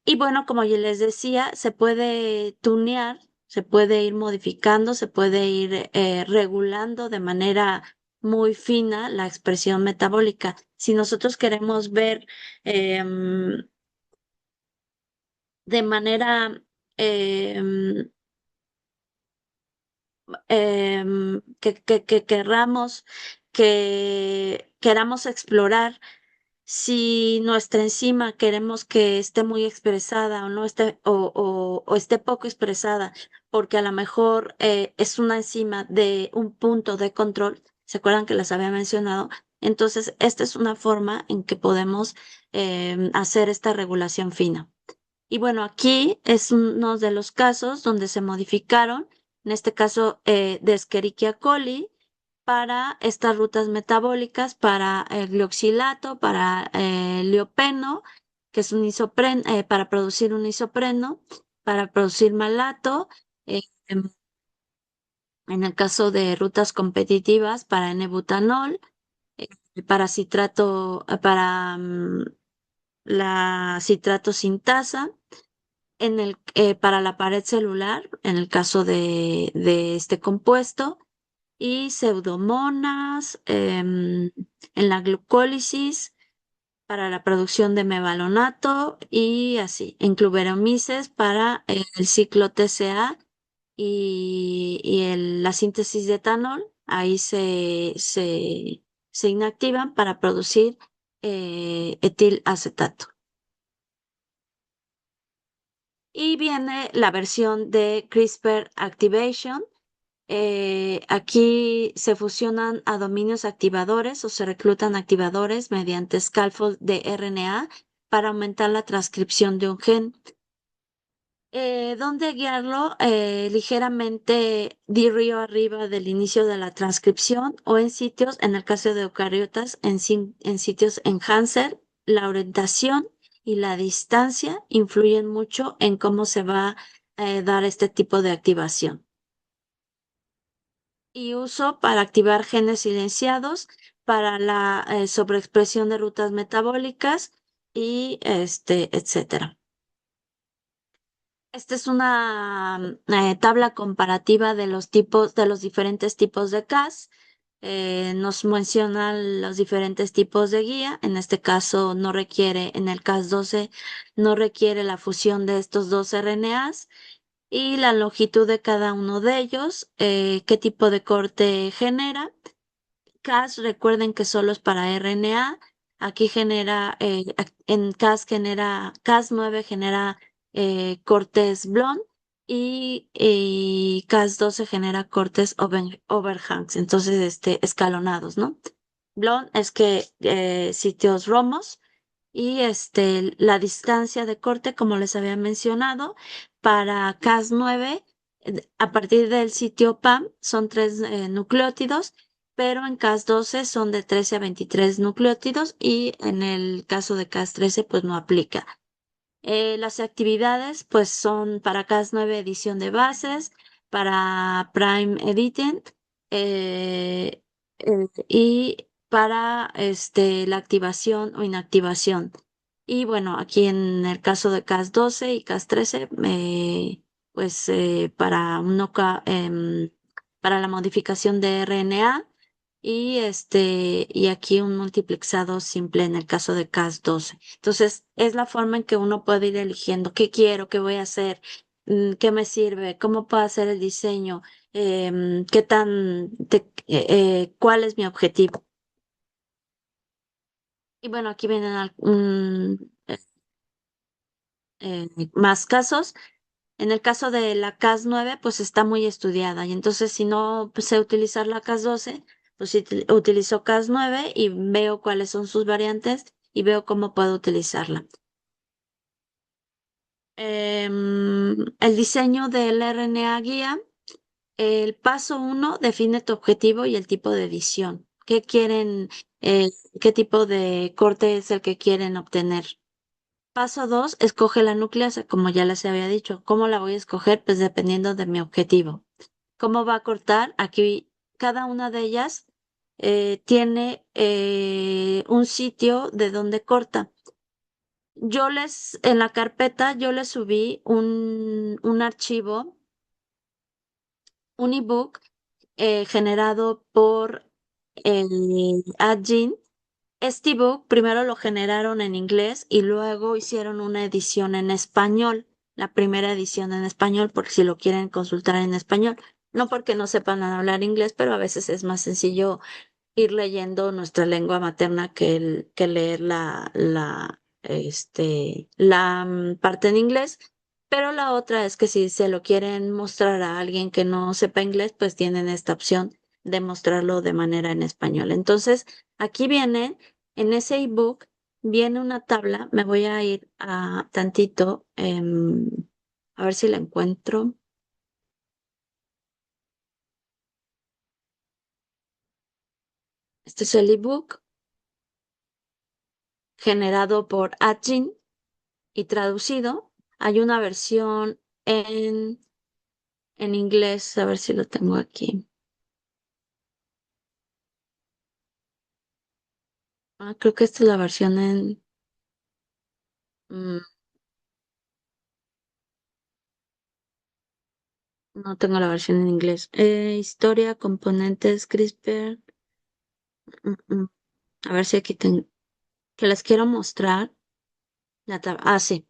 Speaker 2: Y bueno, como ya les decía, se puede tunear, se puede ir modificando, se puede ir regulando de manera muy fina la expresión metabólica. Si nosotros queremos ver em, de manera em, que queramos explorar si nuestra enzima queremos que esté muy expresada o no esté o esté poco expresada, porque a lo mejor es una enzima de un punto de control. ¿Se acuerdan que les había mencionado? Entonces, esta es una forma en que podemos hacer esta regulación fina. Y bueno, aquí es uno de los casos donde se modificaron, en este caso de Escherichia coli, para estas rutas metabólicas, para el glioxilato, para el liopeno, que es para producir un isopreno, para producir malato, em, en el caso de rutas competitivas, para N-butanol, eh, para la citrato sintasa para la pared celular, en el caso de este compuesto, y pseudomonas en la glucólisis para la producción de mevalonato y así, en cluberomices para el ciclo TCA y la síntesis de etanol, ahí se inactivan para producir etilacetato. Y viene la versión de CRISPR Activation. Aquí se fusionan a dominios activadores o se reclutan activadores mediante scaffold de RNA para aumentar la transcripción de un gen. ¿Dónde guiarlo? Ligeramente de río arriba del inicio de la transcripción o en sitios, en el caso de eucariotas, en sitios enhancer. La orientación y la distancia influyen mucho en cómo se va a dar este tipo de activación. Y uso para activar genes silenciados, para la sobreexpresión de rutas metabólicas y etcétera. Esta es una tabla comparativa de los diferentes tipos de CAS. Nos mencionan los diferentes tipos de guía. En este caso en el CAS 12, no requiere la fusión de estos dos RNAs. y la longitud de cada uno de ellos, qué tipo de corte genera. Cas, recuerden que solo es para RNA. Aquí genera, en Cas genera, Cas9 genera cortes blond y Cas12 genera cortes overhangs, entonces escalonados, ¿no? Blond es que sitios romos y la distancia de corte, como les había mencionado, para Cas9, a partir del sitio PAM son 3 nucleótidos, pero en Cas12 son de 13 a 23 nucleótidos y en el caso de Cas13 pues no aplica. Las actividades pues son para Cas9 edición de bases, para Prime Editing eh, y para la activación o inactivación. Y bueno, aquí en el caso de Cas12 y Cas13, pues para la modificación de RNA y aquí un multiplexado simple en el caso de Cas12. Entonces, es la forma en que uno puede ir eligiendo qué quiero, qué voy a hacer, qué me sirve, cómo puedo hacer el diseño, cuál es mi objetivo. Y bueno, aquí vienen más casos. En el caso de la Cas9, pues está muy estudiada y entonces si no sé utilizar la Cas12, pues sí utilizo Cas9 y veo cuáles son sus variantes y veo cómo puedo utilizarla. El diseño del RNA guía, el paso 1 define tu objetivo y el tipo de edición. ¿Qué quieren, eh, qué tipo de corte es el que quieren obtener? Paso 2, escoge la nucleasa, como ya les había dicho. ¿Cómo la voy a escoger? Pues dependiendo de mi objetivo. ¿Cómo va a cortar? Aquí cada una de ellas tiene un sitio de donde corta. En la carpeta, yo les subí un archivo, un ebook generado por Adgin. Este ebook primero lo generaron en inglés y luego hicieron una edición en español, la primera edición en español, porque si lo quieren consultar en español, no porque no sepan hablar inglés, pero a veces es más sencillo ir leyendo nuestra lengua materna que leer la parte en inglés. Pero la otra es que si se lo quieren mostrar a alguien que no sepa inglés, pues tienen esta opción de mostrarlo de manera en español. Entonces, aquí viene, en ese ebook, viene una tabla. Me voy a ir a tantito, a ver si la encuentro. Este es el ebook generado por Atgin y traducido. Hay una versión en inglés, a ver si lo tengo aquí. Creo que esta es la versión mm, no tengo la versión en inglés. Historia, componentes, CRISPR. mm, mm. A ver si aquí tengo, que les quiero mostrar. Sí.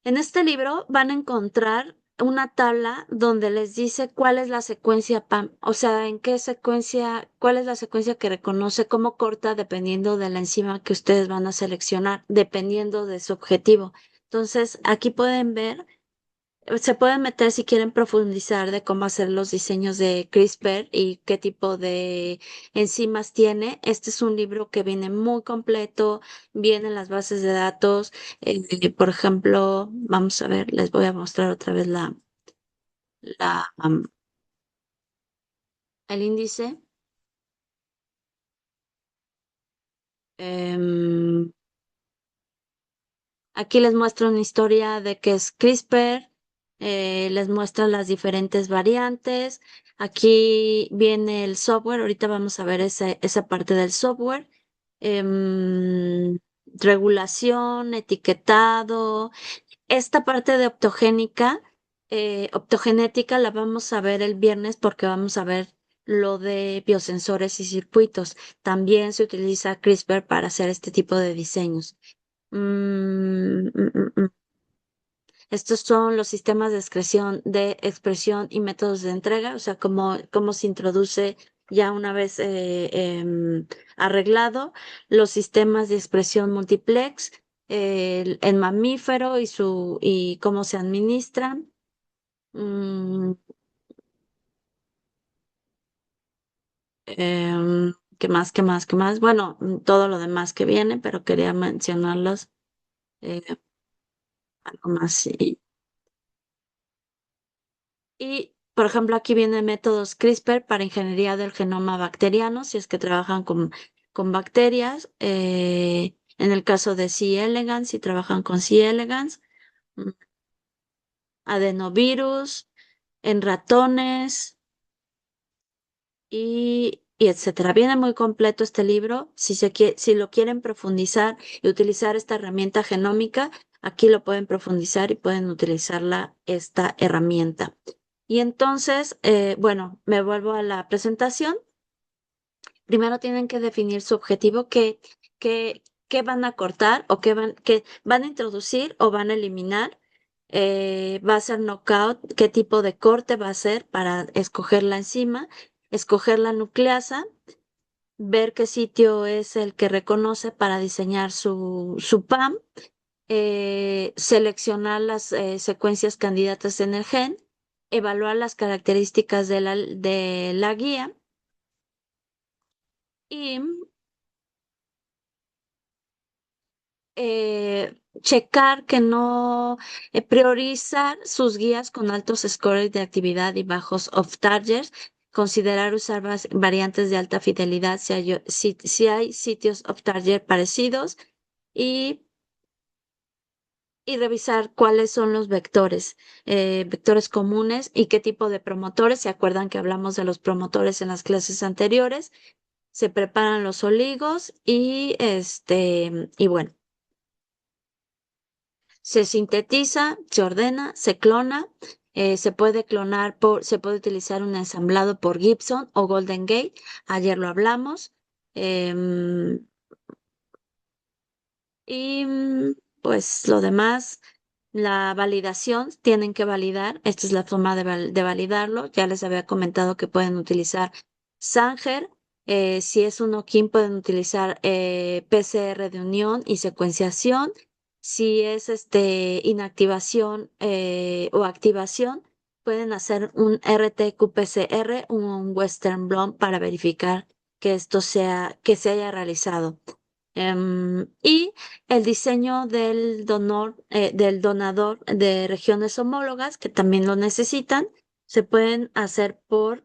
Speaker 2: En este libro van a encontrar una tabla donde les dice cuál es la secuencia PAM, o sea, en qué secuencia, cuál es la secuencia que reconoce cómo corta dependiendo de la enzima que ustedes van a seleccionar, dependiendo de su objetivo. Entonces, aquí pueden ver, se pueden meter si quieren profundizar de cómo hacer los diseños de CRISPR y qué tipo de enzimas tiene. Este es un libro que viene muy completo, vienen las bases de datos. Por ejemplo, vamos a ver, les voy a mostrar otra vez el índice. Em, Aquí les muestro una historia de qué es CRISPR, les muestra las diferentes variantes. Aquí viene el software, ahorita vamos a ver esa parte del software. Regulación, etiquetado. Esta parte de optogenética la vamos a ver el viernes porque vamos a ver lo de biosensores y circuitos. También se utiliza CRISPR para hacer este tipo de diseños. Mm, mm, mm, mm. Estos son los sistemas de expresión y métodos de entrega, o sea, cómo se introduce ya una vez arreglado los sistemas de expresión multiplex, el mamífero y cómo se administran. Mm, ¿Qué más? ¿Qué más? ¿Qué más? Bueno, todo lo demás que viene, pero quería mencionarlos eh, algo más. Por ejemplo, aquí vienen métodos CRISPR para ingeniería del genoma bacteriano, si es que trabajan con bacterias. En el caso de C. elegans, si trabajan con C. elegans, mm, adenovirus, en ratones y etcétera. Viene muy completo este libro. Si lo quieren profundizar y utilizar esta herramienta genómica, aquí lo pueden profundizar y pueden utilizarla, esta herramienta. Y entonces, bueno, me vuelvo a la presentación. Primero tienen que definir su objetivo, qué van a cortar o qué van a introducir o van a eliminar. Va a ser knockout, qué tipo de corte va a ser para escoger la enzima, escoger la nucleasa, ver qué sitio es el que reconoce para diseñar su PAM, seleccionar las secuencias candidatas en el gen, evaluar las características de la guía y checar que no priorizar sus guías con altos scores de actividad y bajos off-targets, considerar usar variantes de alta fidelidad si hay sitios off-target parecidos y, y revisar cuáles son los vectores comunes y qué tipo de promotores. ¿Se acuerdan que hablamos de los promotores en las clases anteriores? Se preparan los oligos y bueno. Se sintetiza, se ordena, se clona, se puede utilizar un ensamblado por Gibson o Golden Gate. Ayer lo hablamos. Em, y pues lo demás, la validación, tienen que validar. Esta es la forma de validarlo. Ya les había comentado que pueden utilizar Sanger. Si es un Okin, pueden utilizar PCR de unión y secuenciación. Si es inactivación o activación, pueden hacer un RT-qPCR, un Western blot para verificar que se haya realizado. Y el diseño del donador de regiones homólogas, que también lo necesitan, se pueden hacer por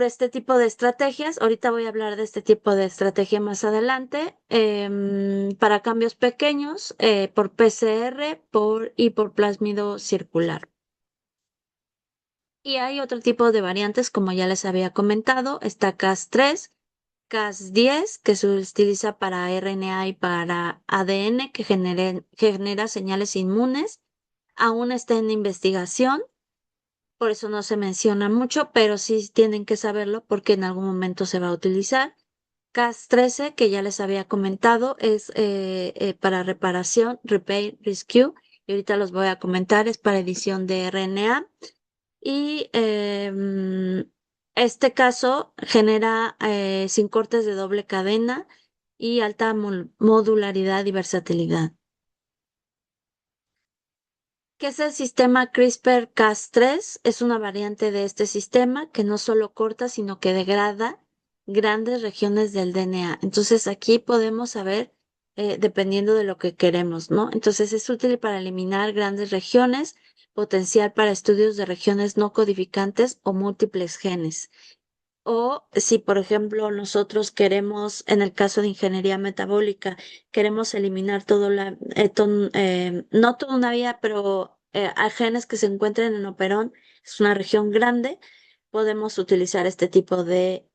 Speaker 2: este tipo de estrategias. Ahorita voy a hablar de este tipo de estrategia más adelante. Para cambios pequeños, por PCR y por plásmido circular. Y hay otro tipo de variantes, como ya les había comentado, está Cas3, Cas10, que se utiliza para RNA y para ADN, que genera señales inmunes. Aún está en investigación, por eso no se menciona mucho, pero sí tienen que saberlo porque en algún momento se va a utilizar. Cas13, que ya les había comentado, es para reparación, repair, rescue, y ahorita los voy a comentar, es para edición de RNA. Y este caso genera sin cortes de doble cadena y alta modularidad y versatilidad. ¿Qué es el sistema CRISPR-Cas3? Es una variante de este sistema que no solo corta, sino que degrada grandes regiones del DNA. Entonces aquí podemos saber, dependiendo de lo que queremos, ¿no? Entonces es útil para eliminar grandes regiones, potencial para estudios de regiones no codificantes o múltiples genes. O si, por ejemplo, nosotros queremos, en el caso de ingeniería metabólica, queremos eliminar no toda una vía, pero a genes que se encuentren en operón, es una región grande, podemos utilizar este tipo de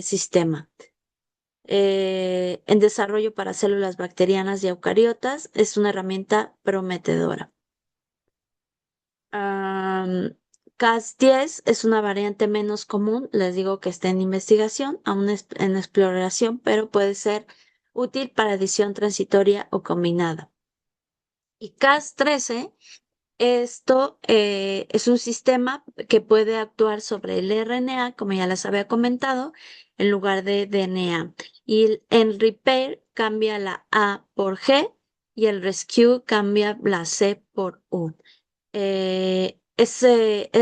Speaker 2: sistema. En desarrollo para células bacterianas y eucariotas, es una herramienta prometedora. Cas10 es una variante menos común, les digo que está en investigación, aún en exploración, pero puede ser útil para edición transitoria o combinada. Y Cas13, esto es un sistema que puede actuar sobre el RNA, como ya les había comentado, en lugar de DNA. Y en repair cambia la A por G y el rescue cambia la C por U. Es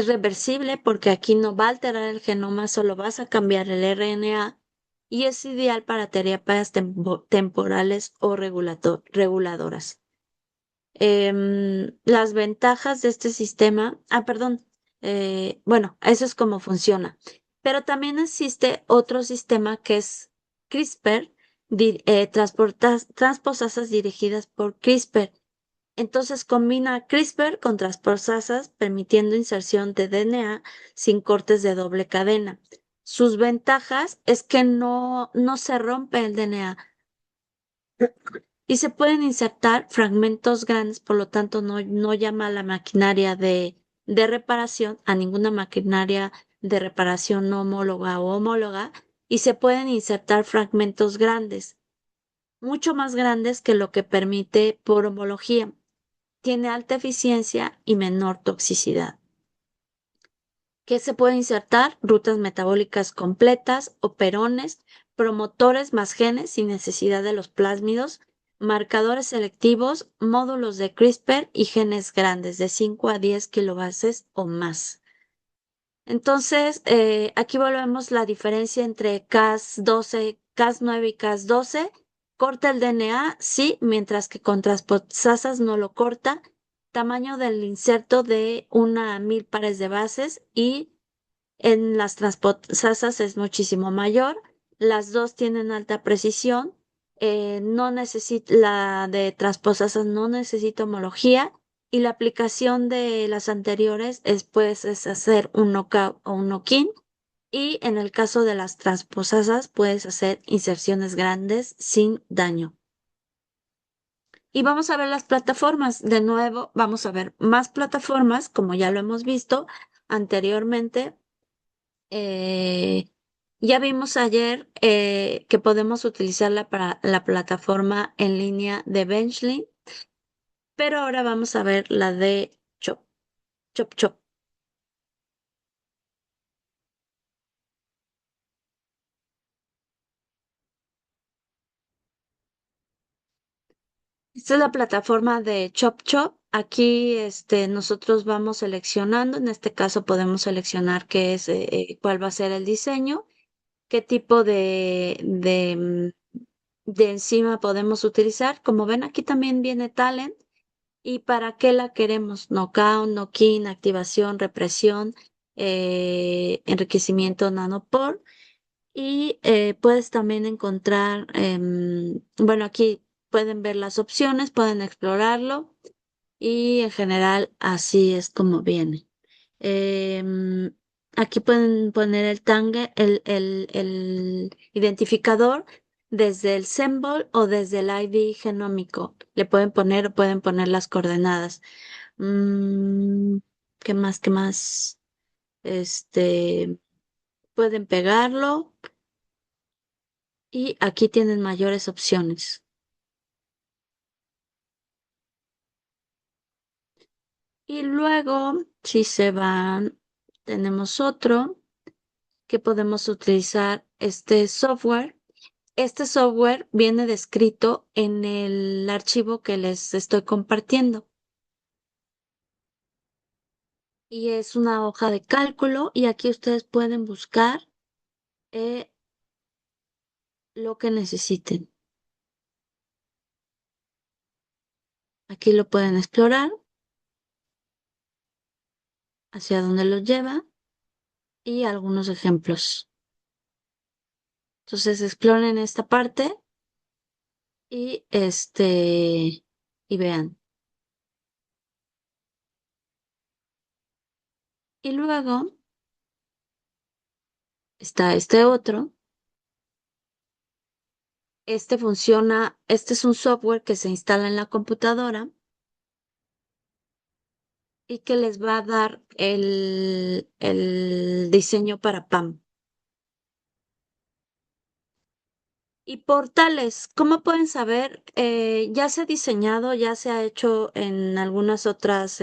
Speaker 2: reversible porque aquí no va a alterar el genoma, solo vas a cambiar el RNA y es ideal para terapias temporales o reguladoras. Las ventajas de este sistema, perdón, bueno, eso es como funciona. Pero también existe otro sistema que es CRISPR, transposasas dirigidas por CRISPR. Entonces combina CRISPR con transposasas, permitiendo inserción de DNA sin cortes de doble cadena. Sus ventajas es que no se rompe el DNA y se pueden insertar fragmentos grandes, por lo tanto no llama a la maquinaria de reparación, a ninguna maquinaria de reparación no homóloga o homóloga, y se pueden insertar fragmentos grandes, mucho más grandes que lo que permite por homología. Tiene alta eficiencia y menor toxicidad. ¿Qué se puede insertar? Rutas metabólicas completas, operones, promotores más genes sin necesidad de los plásmidos, marcadores selectivos, módulos de CRISPR y genes grandes de 5 a 10 kilobases o más. Entonces, aquí volvemos la diferencia entre Cas12, Cas9 y Cas12. Corta el DNA, sí, mientras que con transposasas no lo corta. Tamaño del inserto de 1 a 1000 pares de bases y en las transposasas es muchísimo mayor. Las dos tienen alta precisión. No necesita, la de transposasas no necesita homología y la aplicación de las anteriores es hacer un knockout o un knock-in. Y en el caso de las transposasas puedes hacer inserciones grandes sin daño. Y vamos a ver las plataformas. De nuevo, vamos a ver más plataformas, como ya lo hemos visto anteriormente. Eh, ya vimos ayer que podemos utilizarla para la plataforma en línea de Benchling, pero ahora vamos a ver la de Chop, Chop, Chop. Esta es la plataforma de Chop Chop. Aquí nosotros vamos seleccionando, en este caso podemos seleccionar cuál va a ser el diseño, qué tipo de enzima podemos utilizar. Como ven, aquí también viene Talent. ¿Y para qué la queremos? Knockout, knock-in, activación, represión, enriquecimiento nanopore. Y puedes también encontrar, bueno, aquí pueden ver las opciones, pueden explorarlo y en general así es como viene. Em, Aquí pueden poner el el identificador desde el symbol o desde el ID genómico. Le pueden poner las coordenadas. Mm, ¿Qué más? ¿Qué más? Este, pueden pegarlo y aquí tienen mayores opciones. Y luego, si se van, tenemos otro que podemos utilizar este software. Este software viene descrito en el archivo que les estoy compartiendo y es una hoja de cálculo y aquí ustedes pueden buscar eh, lo que necesiten. Aquí lo pueden explorar hacia dónde los lleva y algunos ejemplos. Entonces exploren esta parte y y vean. Y luego está este otro. Este es un software que se instala en la computadora y que les va a dar el diseño para PAM. Y portales, ¿cómo pueden saber? Ya se ha diseñado, ya se ha hecho en algunas otras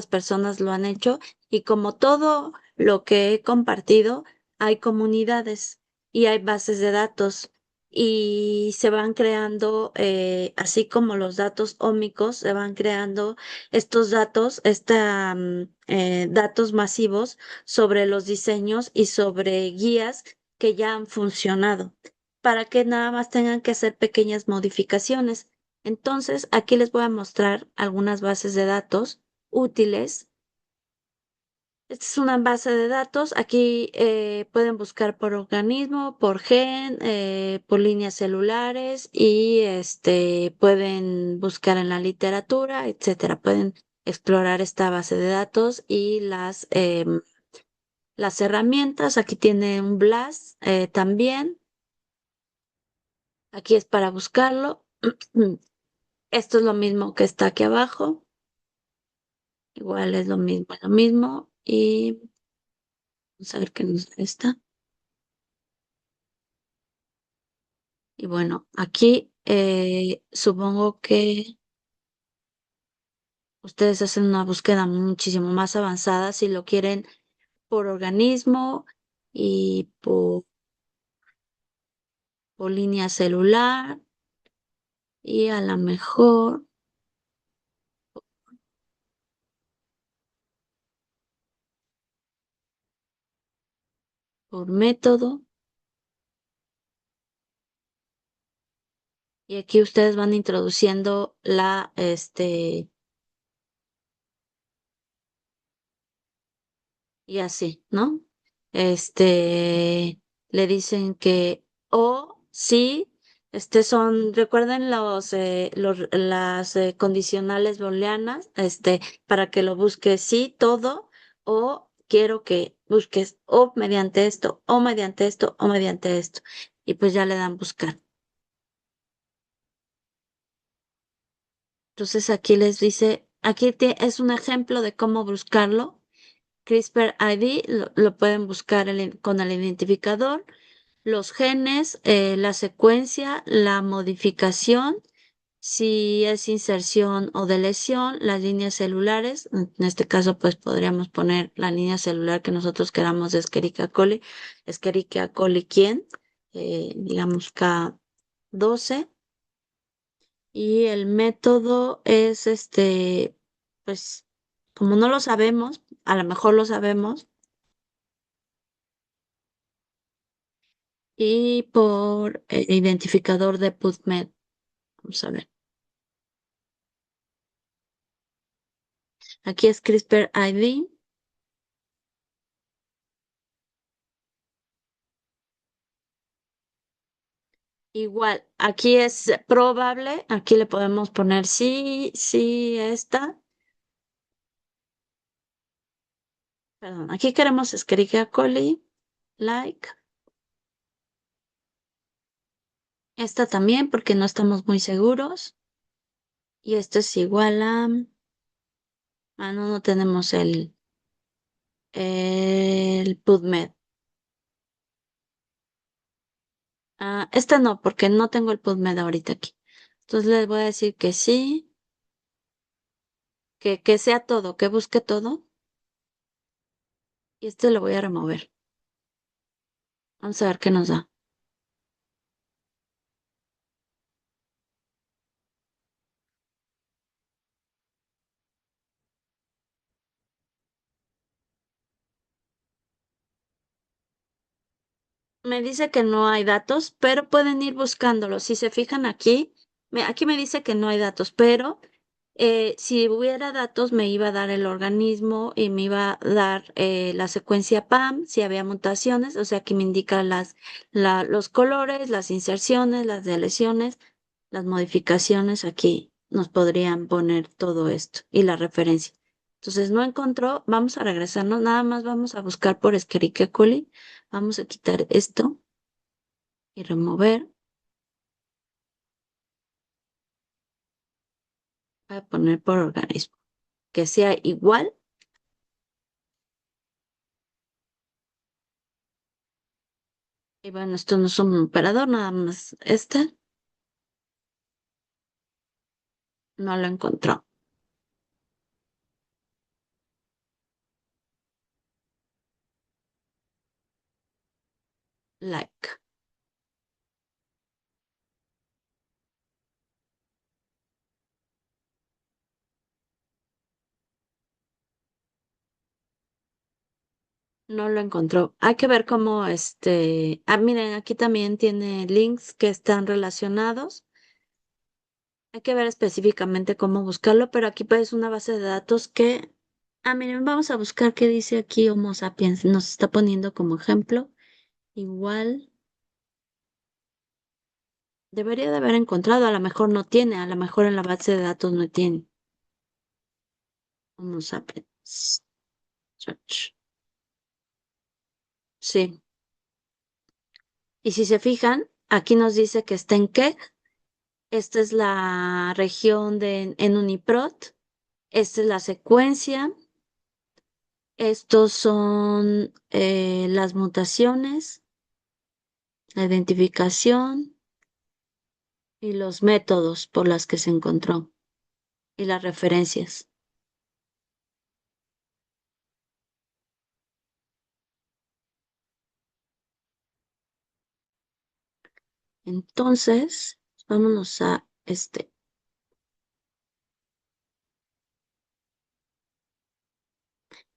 Speaker 2: personas lo han hecho y como todo lo que he compartido, hay comunidades y hay bases de datos y se van creando, así como los datos ómicos, se van creando estos datos, datos masivos sobre los diseños y sobre guías que ya han funcionado para que nada más tengan que hacer pequeñas modificaciones. Entonces, aquí les voy a mostrar algunas bases de datos útiles. Esta es una base de datos. Aquí pueden buscar por organismo, por gen, por líneas celulares y pueden buscar en la literatura, etcétera. Pueden explorar esta base de datos y las herramientas. Aquí tiene un BLAST también. Aquí es para buscarlo. Esto es lo mismo que está aquí abajo. Igual es lo mismo, lo mismo. Y vamos a ver qué nos da esta. Y bueno, aquí supongo que ustedes hacen una búsqueda muchísimo más avanzada si lo quieren por organismo y por línea celular y a lo mejor por método. Y aquí ustedes van introduciendo y así, ¿no? Le dicen que, o sí, recuerden las condicionales booleanas, para que lo busques sí, todo, o quiero que busques o mediante esto, o mediante esto, o mediante esto. Y pues ya le dan buscar. Entonces aquí les dice, es un ejemplo de cómo buscarlo. CRISPR ID lo pueden buscar con el identificador, los genes, la secuencia, la modificación, si es inserción o deleción, las líneas celulares. En este caso, pues podríamos poner la línea celular que nosotros queramos de Escherichia coli. Escherichia coli, ¿quién? Digamos K12. Y el método es pues como no lo sabemos, a lo mejor lo sabemos, y por identificador de PubMed. Vamos a ver. Aquí es CRISPR ID. Igual, aquí es probable, aquí le podemos poner sí, sí, esta. Perdón, aquí queremos Escherichia coli, like. Esta también, porque no estamos muy seguros. Y esto es igual no, no tenemos el PubMed. Esta no, porque no tengo el PubMed ahorita aquí. Entonces les voy a decir que sí, que sea todo, que busque todo. Y este lo voy a remover. Vamos a ver qué nos da. Me dice que no hay datos, pero pueden ir buscándolos. Si se fijan aquí, aquí me dice que no hay datos, pero si hubiera datos me iba a dar el organismo y me iba a dar la secuencia PAM, si había mutaciones, o sea, aquí me indica los colores, las inserciones, las deleciones, las modificaciones. Aquí nos podrían poner todo esto y la referencia. Entonces no encontró, vamos a regresarnos, nada más vamos a buscar por Escherichia coli. Vamos a quitar esto y remover. Voy a poner por organismo. Que sea igual. Y bueno, esto no es un operador, nada más no lo encontró. Like. No lo encontró. Hay que ver cómo miren, aquí también tiene links que están relacionados. Hay que ver específicamente cómo buscarlo, pero aquí pues una base de datos miren, vamos a buscar qué dice aquí Homo sapiens. Nos está poniendo como ejemplo. Igual debería de haber encontrado, a lo mejor no tiene, a lo mejor en la base de datos no tiene. Homo sapiens. Search. Sí. Y si se fijan, aquí nos dice que está en Keck. Esta es la región en Uniprot. Esta es la secuencia. Estos son las mutaciones, la identificación y los métodos por las que se encontró y las referencias. Entonces, vámonos a este.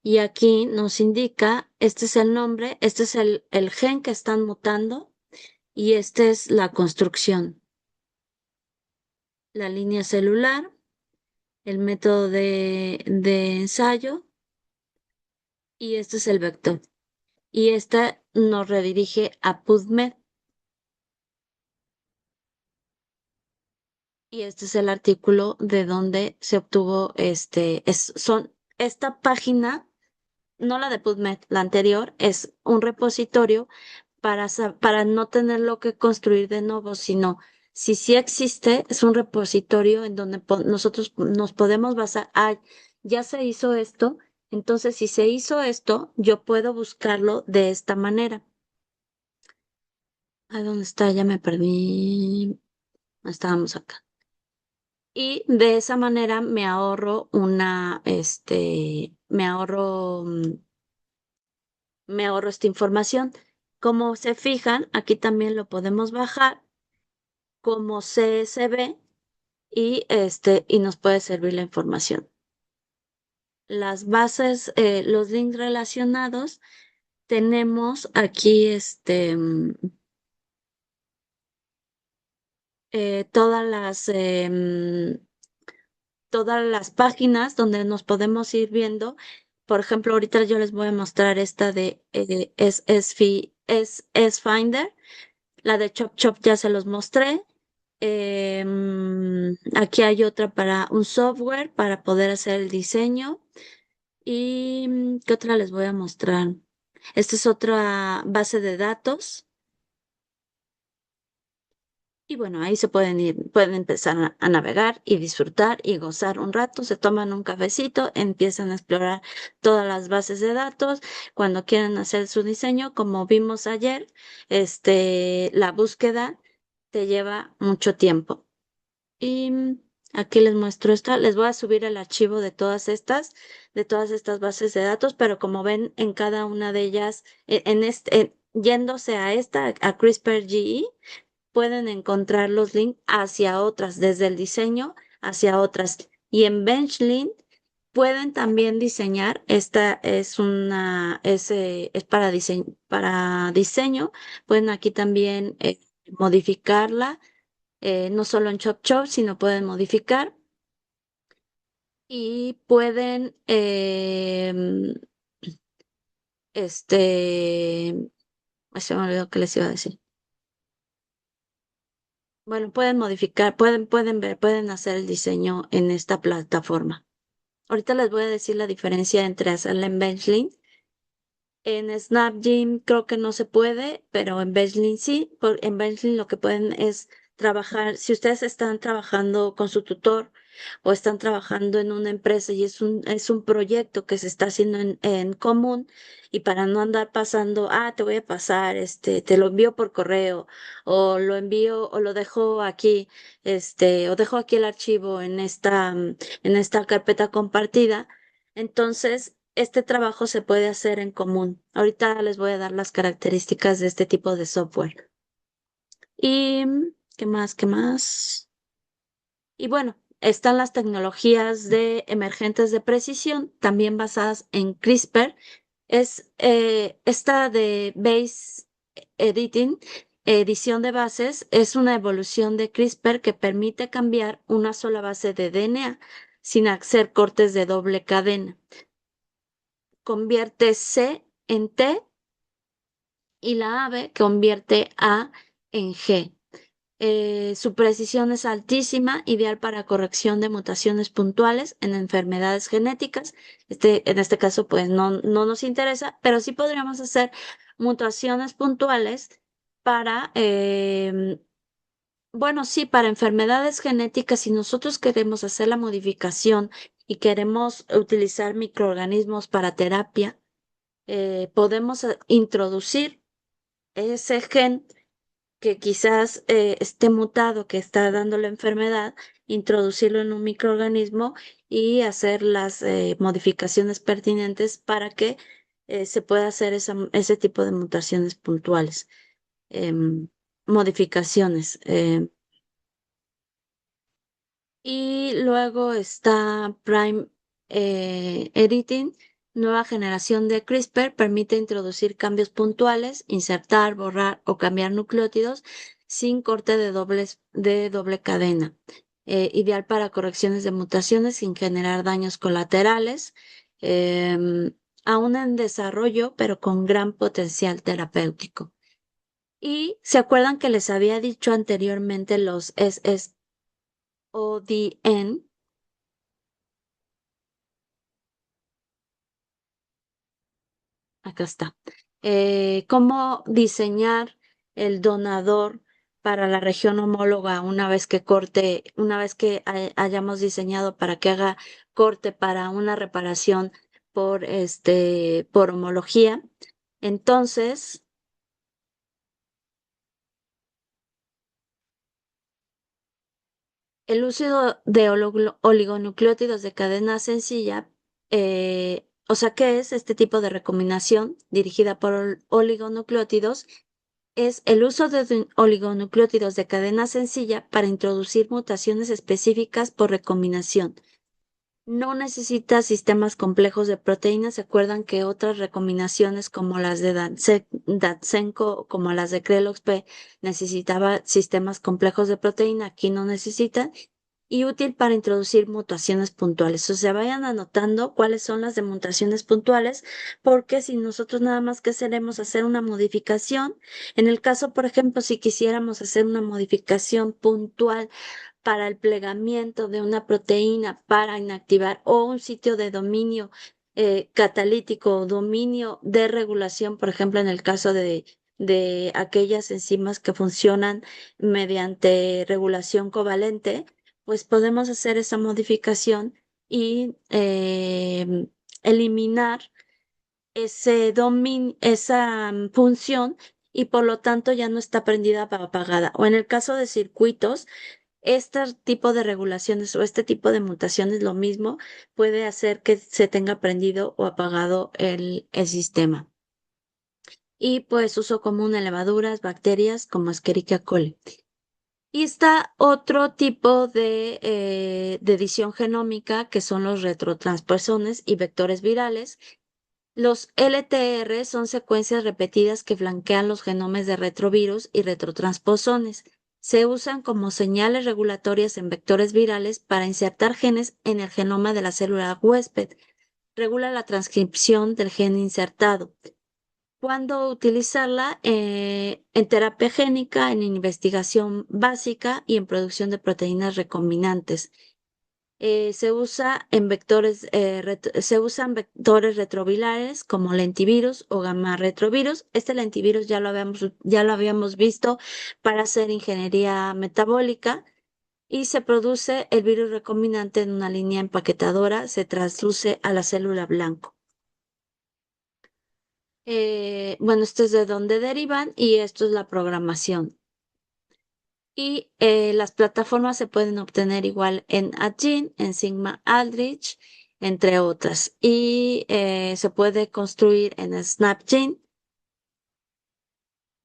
Speaker 2: Y aquí nos indica, este es el nombre, este es el gen que están mutando y esta es la construcción, la línea celular, el método de ensayo y este es el vector. Y esta nos redirige a PubMed. Y este es el artículo de donde se obtuvo esta página, no la de PubMed, la anterior, es un repositorio para no tenerlo que construir de nuevo, sino si sí existe, es un repositorio en donde nosotros nos podemos basar. Ya se hizo esto, entonces si se hizo esto, yo puedo buscarlo de esta manera. ¿Dónde está? Ya me perdí. Estábamos acá. Y de esa manera me ahorro esta información. Como se fijan, aquí también lo podemos bajar como CSV y nos puede servir la información. Las bases, los links relacionados, tenemos aquí todas todas las páginas donde nos podemos ir viendo. Por ejemplo, ahorita yo les voy a mostrar esta de Finder. La de Chop Chop ya se los mostré. Aquí hay otra para un software para poder hacer el diseño. ¿Y qué otra les voy a mostrar? Esta es otra base de datos. Y bueno, ahí se pueden ir, pueden empezar a navegar y disfrutar y gozar un rato, se toman un cafecito, empiezan a explorar todas las bases de datos. Cuando quieran hacer su diseño, como vimos ayer, la búsqueda te lleva mucho tiempo. Y aquí les muestro esta, les voy a subir el archivo de todas estas bases de datos, pero como ven en cada una de ellas, yéndose a esta, a CRISPR-GE, pueden encontrar los links hacia otras, desde el diseño hacia otras. Y en Benchlink pueden también diseñar, esta es para diseño, pueden aquí también modificarla, no solo en Chop Chop, sino pueden modificar y pueden, se me olvidó que les iba a decir. Bueno, pueden modificar, pueden ver, pueden hacer el diseño en esta plataforma. Ahorita les voy a decir la diferencia entre hacerla en Benchling. En SnapGym creo que no se puede, pero en Benchling sí. En Benchling lo que pueden es trabajar, si ustedes están trabajando con su tutor o están trabajando en una empresa y es un proyecto que se está haciendo en común, y para no andar pasando, te voy a pasar, te lo envío por correo o lo envío o lo dejo aquí, o dejo aquí el archivo en esta carpeta compartida. Entonces, este trabajo se puede hacer en común. Ahorita les voy a dar las características de este tipo de software. ¿Y qué más? ¿Qué más? Y bueno, están las tecnologías de emergentes de precisión, también basadas en CRISPR. Es esta de Base Editing, edición de bases, es una evolución de CRISPR que permite cambiar una sola base de DNA sin hacer cortes de doble cadena. Convierte C en T y la ave convierte A en G. Su precisión es altísima, ideal para corrección de mutaciones puntuales en enfermedades genéticas. En este caso, pues no nos interesa, pero sí podríamos hacer mutaciones puntuales para, bueno, sí, para enfermedades genéticas. Si nosotros queremos hacer la modificación y queremos utilizar microorganismos para terapia, podemos introducir ese gen que quizás esté mutado, que está dando la enfermedad, introducirlo en un microorganismo y hacer las modificaciones pertinentes para que se pueda hacer ese tipo de mutaciones puntuales, em, modificaciones. Y luego está Prime Editing. Nueva generación de CRISPR permite introducir cambios puntuales, insertar, borrar o cambiar nucleótidos sin corte de doble cadena. Ideal para correcciones de mutaciones sin generar daños colaterales. Aún en desarrollo, pero con gran potencial terapéutico. Y se acuerdan que les había dicho anteriormente los SSODN. Acá está. ¿Cómo diseñar el donador para la región homóloga una vez que hayamos diseñado para que haga corte para una reparación por homología? Entonces, el uso de oligonucleótidos de cadena sencilla, o sea, ¿qué es este tipo de recombinación dirigida por oligonucleótidos? Es el uso de oligonucleótidos de cadena sencilla para introducir mutaciones específicas por recombinación. No necesita sistemas complejos de proteínas. ¿Se acuerdan que otras recombinaciones como las de Datsenko, como las de Krelox-P, necesitaba sistemas complejos de proteína? Aquí no necesitan. Y útil para introducir mutaciones puntuales. O sea, vayan anotando cuáles son las de mutaciones puntuales, porque si nosotros nada más queremos hacer una modificación, en el caso, por ejemplo, si quisiéramos hacer una modificación puntual para el plegamiento de una proteína para inactivar o un sitio de dominio catalítico o dominio de regulación, por ejemplo, en el caso de aquellas enzimas que funcionan mediante regulación covalente, pues podemos hacer esa modificación y eliminar esa función, y por lo tanto ya no está prendida o apagada. O en el caso de circuitos, este tipo de regulaciones o este tipo de mutaciones, lo mismo, puede hacer que se tenga prendido o apagado el sistema. Y pues uso común en levaduras, bacterias como Escherichia coli. Y está otro tipo de edición genómica, que son los retrotransposones y vectores virales. Los LTR son secuencias repetidas que flanquean los genomes de retrovirus y retrotransposones. Se usan como señales regulatorias en vectores virales para insertar genes en el genoma de la célula huésped. Regula la transcripción del gen insertado. ¿Cuándo utilizarla? En terapia génica, en investigación básica y en producción de proteínas recombinantes. Se usan vectores retrovirales como lentivirus o gamma retrovirus. Este lentivirus ya lo habíamos visto para hacer ingeniería metabólica y se produce el virus recombinante en una línea empaquetadora, se transluce a la célula blanco. Bueno, esto es de donde derivan y esto es la programación. Y las plataformas se pueden obtener igual en Agile, en Sigma Aldrich, entre otras. Y se puede construir en SnapGene.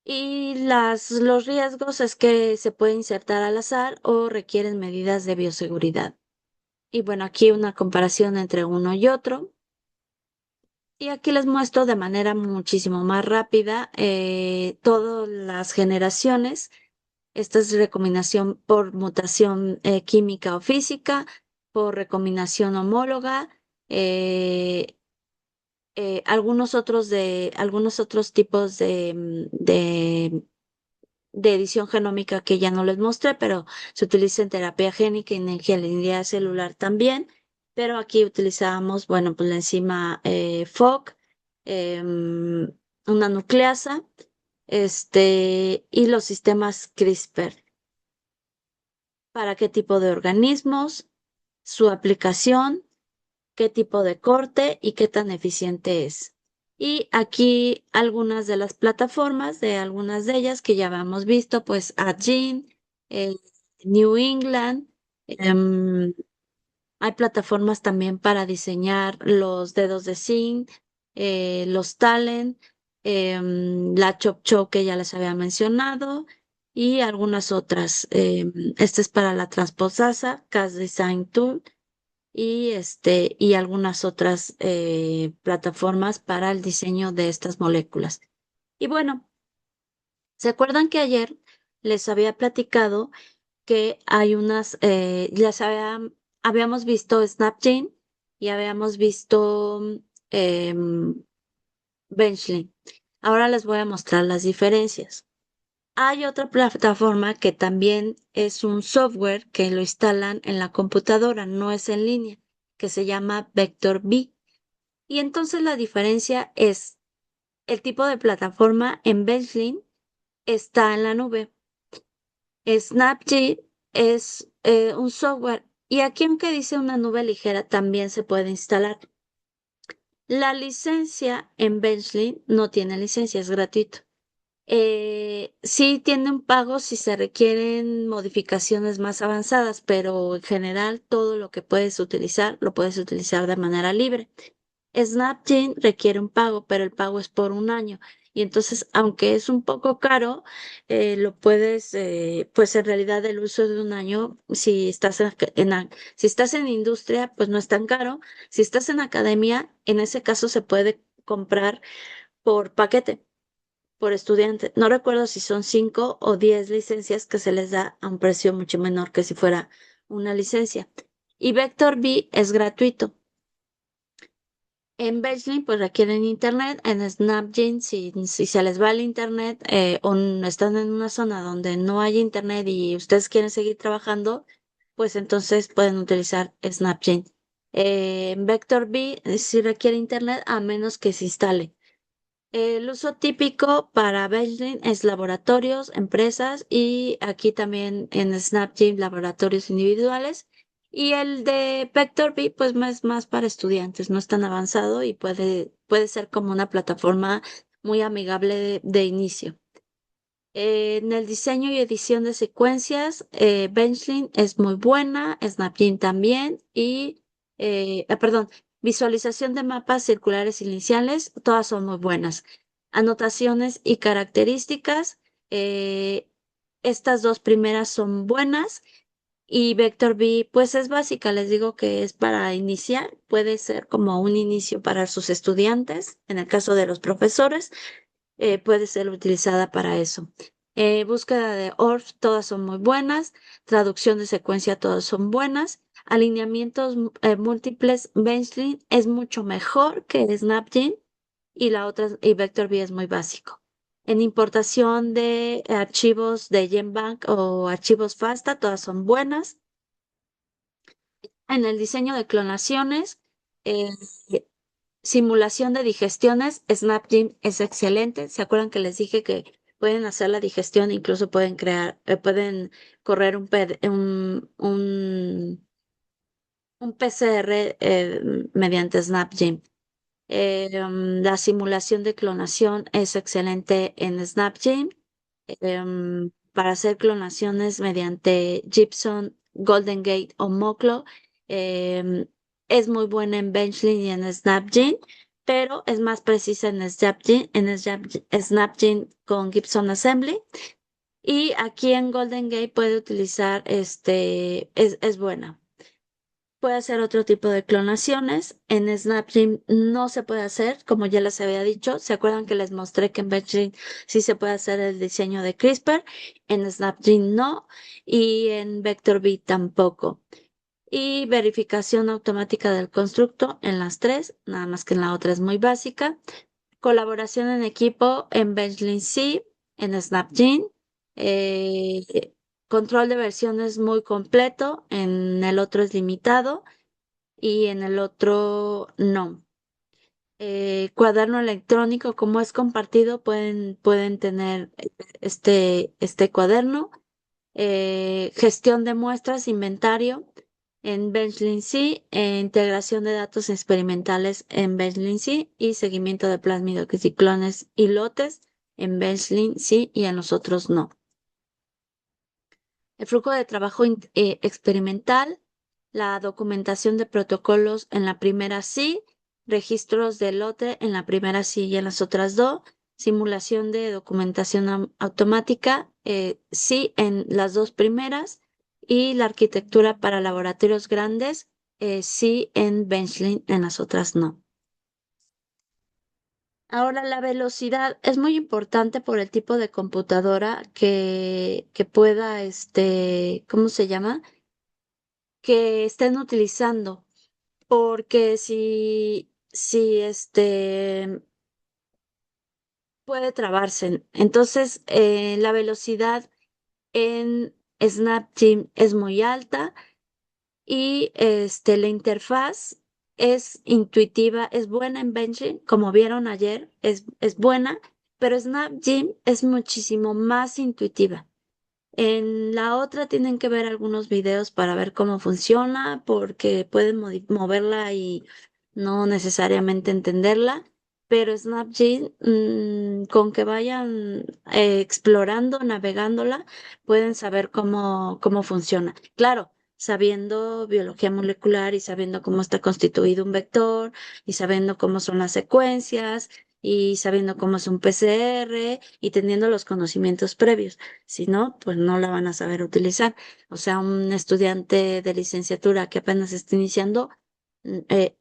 Speaker 2: Y los riesgos es que se puede insertar al azar o requieren medidas de bioseguridad. Y bueno, aquí una comparación entre uno y otro. Y aquí les muestro de manera muchísimo más rápida todas las generaciones. Esta es recombinación por mutación química o física, por recombinación homóloga, eh, algunos otros tipos de edición genómica que ya no les mostré, pero se utiliza en terapia génica y en ingeniería celular también. Pero aquí utilizamos, bueno, pues la enzima FOC, una nucleasa, y los sistemas CRISPR. ¿Para qué tipo de organismos? Su aplicación, qué tipo de corte y qué tan eficiente es. Y aquí algunas de las plataformas, de algunas de ellas que ya habíamos visto, pues Agile, eh, New England. em, Hay plataformas también para diseñar los dedos de zinc, los Talent, la Chop Chop que ya les había mencionado y algunas otras. Este es para la transposasa, Cas Design Tool y algunas otras plataformas para el diseño de estas moléculas. Y bueno, ¿se acuerdan que ayer les había platicado que hay habíamos visto SnapGene y habíamos visto em, Benchling? Ahora les voy a mostrar las diferencias. Hay otra plataforma que también es un software que lo instalan en la computadora, no es en línea, que se llama Vector-B. Y entonces la diferencia es el tipo de plataforma. En Benchling está en la nube. Snapseed es un software y aquí aunque dice una nube ligera también se puede instalar. La licencia en Benchling no tiene licencia, es gratuito. Sí tiene un pago si se requieren modificaciones más avanzadas, pero en general todo lo que puedes utilizar lo puedes utilizar de manera libre. Snapgene requiere un pago, pero el pago es por un año. Y entonces, aunque es un poco caro, pues en realidad el uso de un año, si estás en industria, pues no es tan caro. Si estás en academia, en ese caso se puede comprar por paquete, por estudiante. No recuerdo si son 5 o 10 licencias que se les da a un precio mucho menor que si fuera una licencia. Y Vector B es gratuito. En Benchling, pues requieren internet. En Snapgene, si se les va el internet están en una zona donde no hay internet y ustedes quieren seguir trabajando, pues entonces pueden utilizar Snapgene. En Vector B sí requiere internet a menos que se instale. El uso típico para Benchling es laboratorios, empresas y aquí también en Snapgene laboratorios individuales. Y el de Vector-B pues es más para estudiantes, no es tan avanzado y puede ser como una plataforma muy amigable de inicio. En el diseño y edición de secuencias, Benchling es muy buena, Snapgene también perdón, visualización de mapas circulares iniciales, todas son muy buenas. Anotaciones y características, estas dos primeras son buenas y Vector-B pues es básica, les digo que es para iniciar, puede ser como un inicio para sus estudiantes, en el caso de los profesores puede ser utilizada para eso. Búsqueda de ORF, todas son muy buenas. Traducción de secuencia, todas son buenas. Alineamientos múltiples, Benchling es mucho mejor que Snapgene y la otra, y Vector-B es muy básico. En importación de archivos de GenBank o archivos FASTA, todas son buenas. En el diseño de clonaciones, eh, simulación de digestiones, SnapGym es excelente. ¿Se acuerdan que les dije que pueden hacer la digestión, incluso pueden crear, pueden correr un PCR mediante SnapGym? La simulación de clonación es excelente en SnapGym. Para hacer clonaciones mediante Gibson, Golden Gate o Mocklo, em, es muy buena en Benchling y en SnapGym, pero es más precisa en SnapGym con Gibson Assembly. Y aquí en Golden Gate puede utilizar es buena. Puede hacer otro tipo de clonaciones. En SnapGym no se puede hacer, como ya les había dicho. ¿Se acuerdan que les mostré que en BenchGym sí se puede hacer el diseño de CRISPR? En SnapGym no. Y en VectorB tampoco. Y verificación automática del constructo en las tres, nada más que en la otra es muy básica. Colaboración en equipo en Benchling sí, en SnapGym. Control de versiones muy completo, en el otro es limitado y en el otro no. Cuaderno electrónico, como es compartido, pueden tener este cuaderno. Gestión de muestras, inventario en Benchling sí, integración de datos experimentales en Benchling sí y seguimiento de plásmidos, ciclones y lotes en Benchling sí y en los otros no. El flujo de trabajo experimental, la documentación de protocolos en la primera sí, registros de lote en la primera sí y en las otras dos, simulación de documentación automática sí en las dos primeras y la arquitectura para laboratorios grandes sí en Benchling, en las otras no. Ahora, la velocidad es muy importante por el tipo de computadora que pueda, ¿cómo se llama? Que estén utilizando, porque si puede trabarse. Entonces, la velocidad en SnapGym es muy alta y la interfaz es intuitiva, es buena en Benchling, como vieron ayer, es buena, pero SnapGym es muchísimo más intuitiva. En la otra tienen que ver algunos videos para ver cómo funciona, porque pueden moverla y no necesariamente entenderla, pero Snapchat, con que vayan explorando, navegándola, pueden saber cómo funciona. Claro, sabiendo biología molecular y sabiendo cómo está constituido un vector y sabiendo cómo son las secuencias y sabiendo cómo es un PCR y teniendo los conocimientos previos. Si no, pues no la van a saber utilizar. O sea, un estudiante de licenciatura que apenas está iniciando, mm, eh,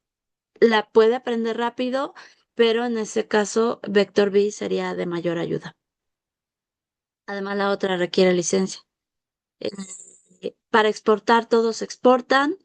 Speaker 2: la puede aprender rápido, pero en ese caso, Vector B sería de mayor ayuda. Además, la otra requiere licencia. Para exportar, todos exportan.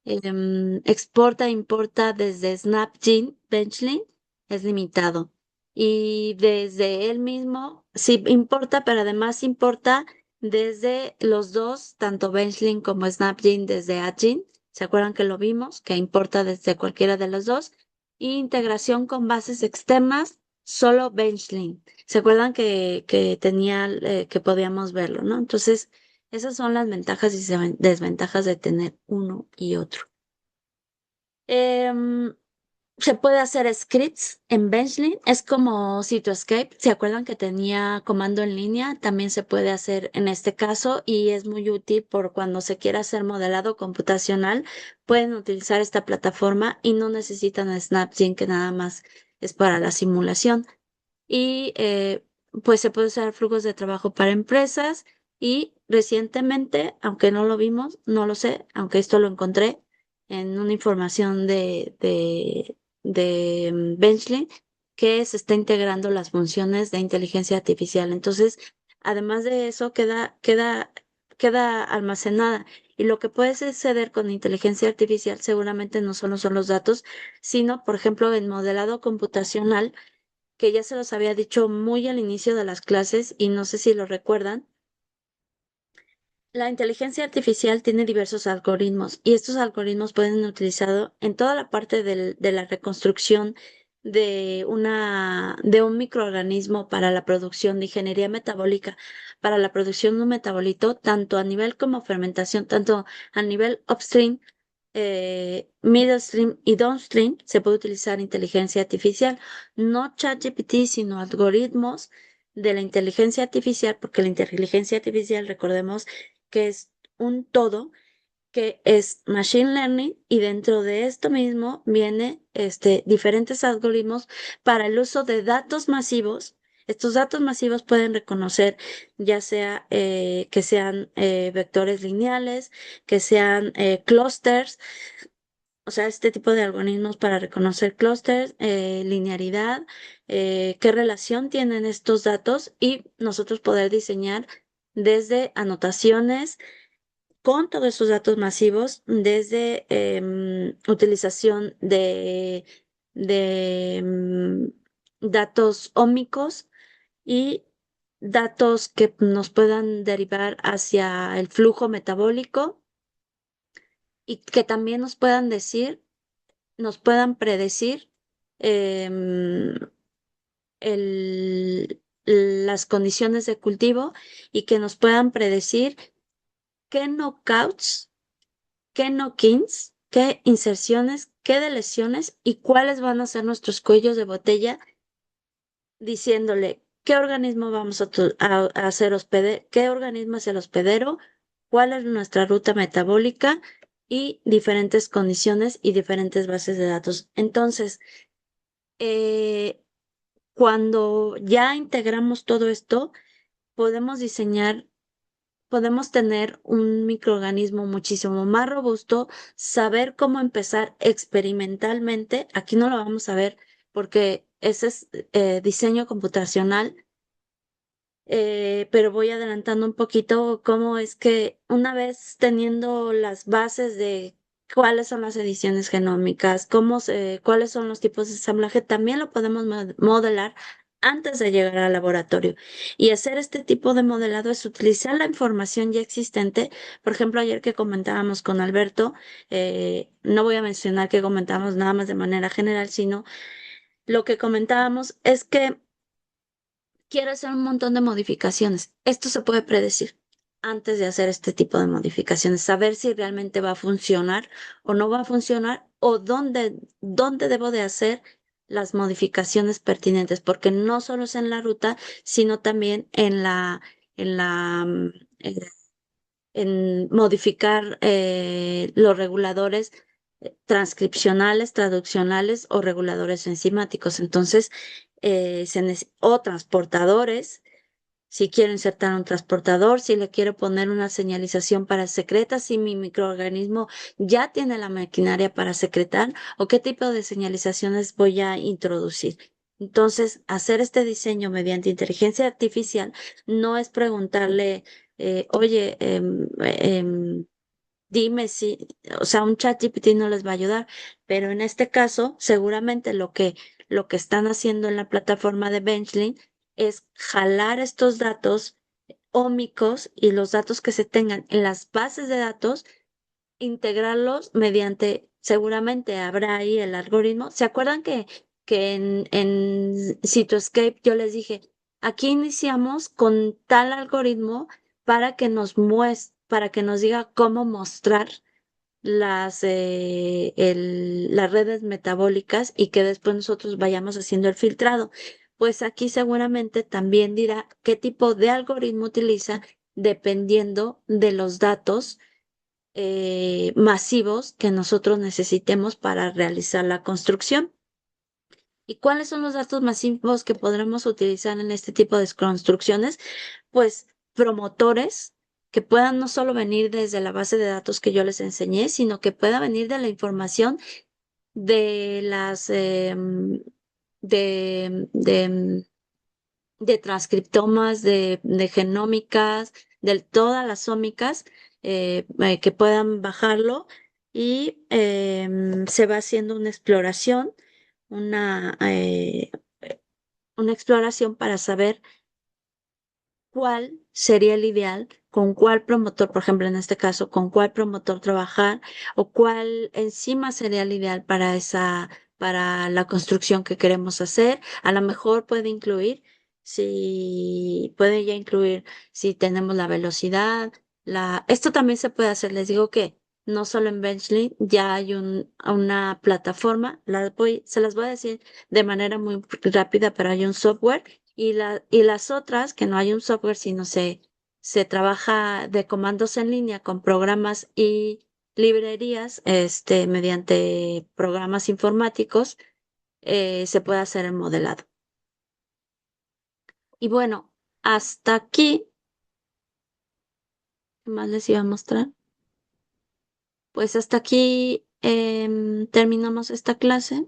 Speaker 2: Exporta e importa desde SnapGym Benchling, es limitado. Y desde él mismo, sí importa, pero además importa desde los dos, tanto Benchling como SnapGym desde Agin. ¿Se acuerdan que lo vimos? Que importa desde cualquiera de los dos. Y integración con bases externas, solo Benchling. ¿Se acuerdan que tenía, que podíamos verlo, ¿no? Entonces, esas son las ventajas y desventajas de tener uno y otro. Em, Se puede hacer scripts en Benchling, es como CytoScape. ¿Se acuerdan que tenía comando en línea? También se puede hacer en este caso y es muy útil por cuando se quiera hacer modelado computacional. Pueden utilizar esta plataforma y no necesitan Snapgym, que nada más es para la simulación. Y pues se puede usar flujos de trabajo para empresas y recientemente, aunque no lo vimos, no lo sé, aunque esto lo encontré en una información de Benchling, que se está integrando las funciones de inteligencia artificial. Entonces, además de eso, queda almacenada. Y lo que puede suceder con inteligencia artificial seguramente no solo son los datos, sino, por ejemplo, en modelado computacional, que ya se los había dicho muy al inicio de las clases y no sé si lo recuerdan, La inteligencia artificial tiene diversos algoritmos y estos algoritmos pueden ser utilizados en toda la parte de la reconstrucción de un microorganismo para la producción de ingeniería metabólica, para la producción de un metabolito, tanto a nivel como fermentación, tanto a nivel upstream, middle stream y downstream, se puede utilizar inteligencia artificial, no ChatGPT, sino algoritmos de la inteligencia artificial, porque la inteligencia artificial, recordemos, que es un todo, que es Machine Learning, y dentro de esto mismo viene diferentes algoritmos para el uso de datos masivos. Estos datos masivos pueden reconocer ya sea que sean vectores lineales, que sean clusters, o sea, este tipo de algoritmos para reconocer clústeres, linearidad, qué relación tienen estos datos y nosotros poder diseñar desde anotaciones con todos esos datos masivos, desde utilización de datos ómicos y datos que nos puedan derivar hacia el flujo metabólico y que también nos puedan predecir em, las condiciones de cultivo y que nos puedan predecir qué knockouts, qué knock-ins, qué inserciones, qué deleciones y cuáles van a ser nuestros cuellos de botella, diciéndole qué organismo vamos a hacer hospedero, qué organismo es el hospedero, cuál es nuestra ruta metabólica y diferentes condiciones y diferentes bases de datos. Entonces, eh, cuando ya integramos todo esto, podemos diseñar, podemos tener un microorganismo muchísimo más robusto, saber cómo empezar experimentalmente. Aquí no lo vamos a ver porque ese es diseño computacional, pero voy adelantando un poquito cómo es que una vez teniendo las bases de cuáles son las ediciones genómicas, cuáles son los tipos de ensamblaje, también lo podemos modelar antes de llegar al laboratorio. Y hacer este tipo de modelado es utilizar la información ya existente. Por ejemplo, ayer que comentábamos con Alberto, no voy a mencionar que comentábamos nada más de manera general, sino lo que comentábamos es que quiero hacer un montón de modificaciones. Esto se puede predecir antes de hacer este tipo de modificaciones, saber si realmente va a funcionar o no va a funcionar o dónde debo de hacer las modificaciones pertinentes, porque no solo es en la ruta, sino también en la, mm, eh, en modificar los reguladores transcripcionales, traduccionales o reguladores enzimáticos. Entonces, o transportadores, si quiero insertar un transportador, si le quiero poner una señalización para secretar, si mi microorganismo ya tiene la maquinaria para secretar o qué tipo de señalizaciones voy a introducir. Entonces, hacer este diseño mediante inteligencia artificial no es preguntarle, oye, dime si, o sea, un chat GPT no les va a ayudar, pero en este caso, seguramente lo que están haciendo en la plataforma de Benchling es jalar estos datos ómicos y los datos que se tengan en las bases de datos, integrarlos mediante, seguramente habrá ahí el algoritmo. ¿Se acuerdan que en Cytoscape yo les dije, aquí iniciamos con tal algoritmo para que para que nos diga cómo mostrar las redes metabólicas y que después nosotros vayamos haciendo el filtrado? Pues aquí seguramente también dirá qué tipo de algoritmo utiliza dependiendo de los datos masivos que nosotros necesitemos para realizar la construcción. ¿Y cuáles son los datos masivos que podremos utilizar en este tipo de construcciones? Pues promotores que puedan no solo venir desde la base de datos que yo les enseñé, sino que pueda venir de la información de de de transcriptomas, de genómicas, de todas las ómicas, que puedan bajarlo y se va haciendo una, eh, una exploración para saber cuál sería el ideal, con cuál promotor, por ejemplo, en este caso, con cuál promotor trabajar o cuál enzima sería el ideal para para la construcción que queremos hacer. A lo mejor puede ya incluir si tenemos la velocidad, esto también se puede hacer. Les digo que no solo en Benchling, ya hay una plataforma, se las voy a decir de manera muy rápida, pero hay un software y las otras, que no hay un software, sino se trabaja de comandos en línea con programas y librerías, mediante programas informáticos, se puede hacer el modelado. Y bueno, hasta aquí, ¿qué más les iba a mostrar? Pues hasta aquí terminamos esta clase.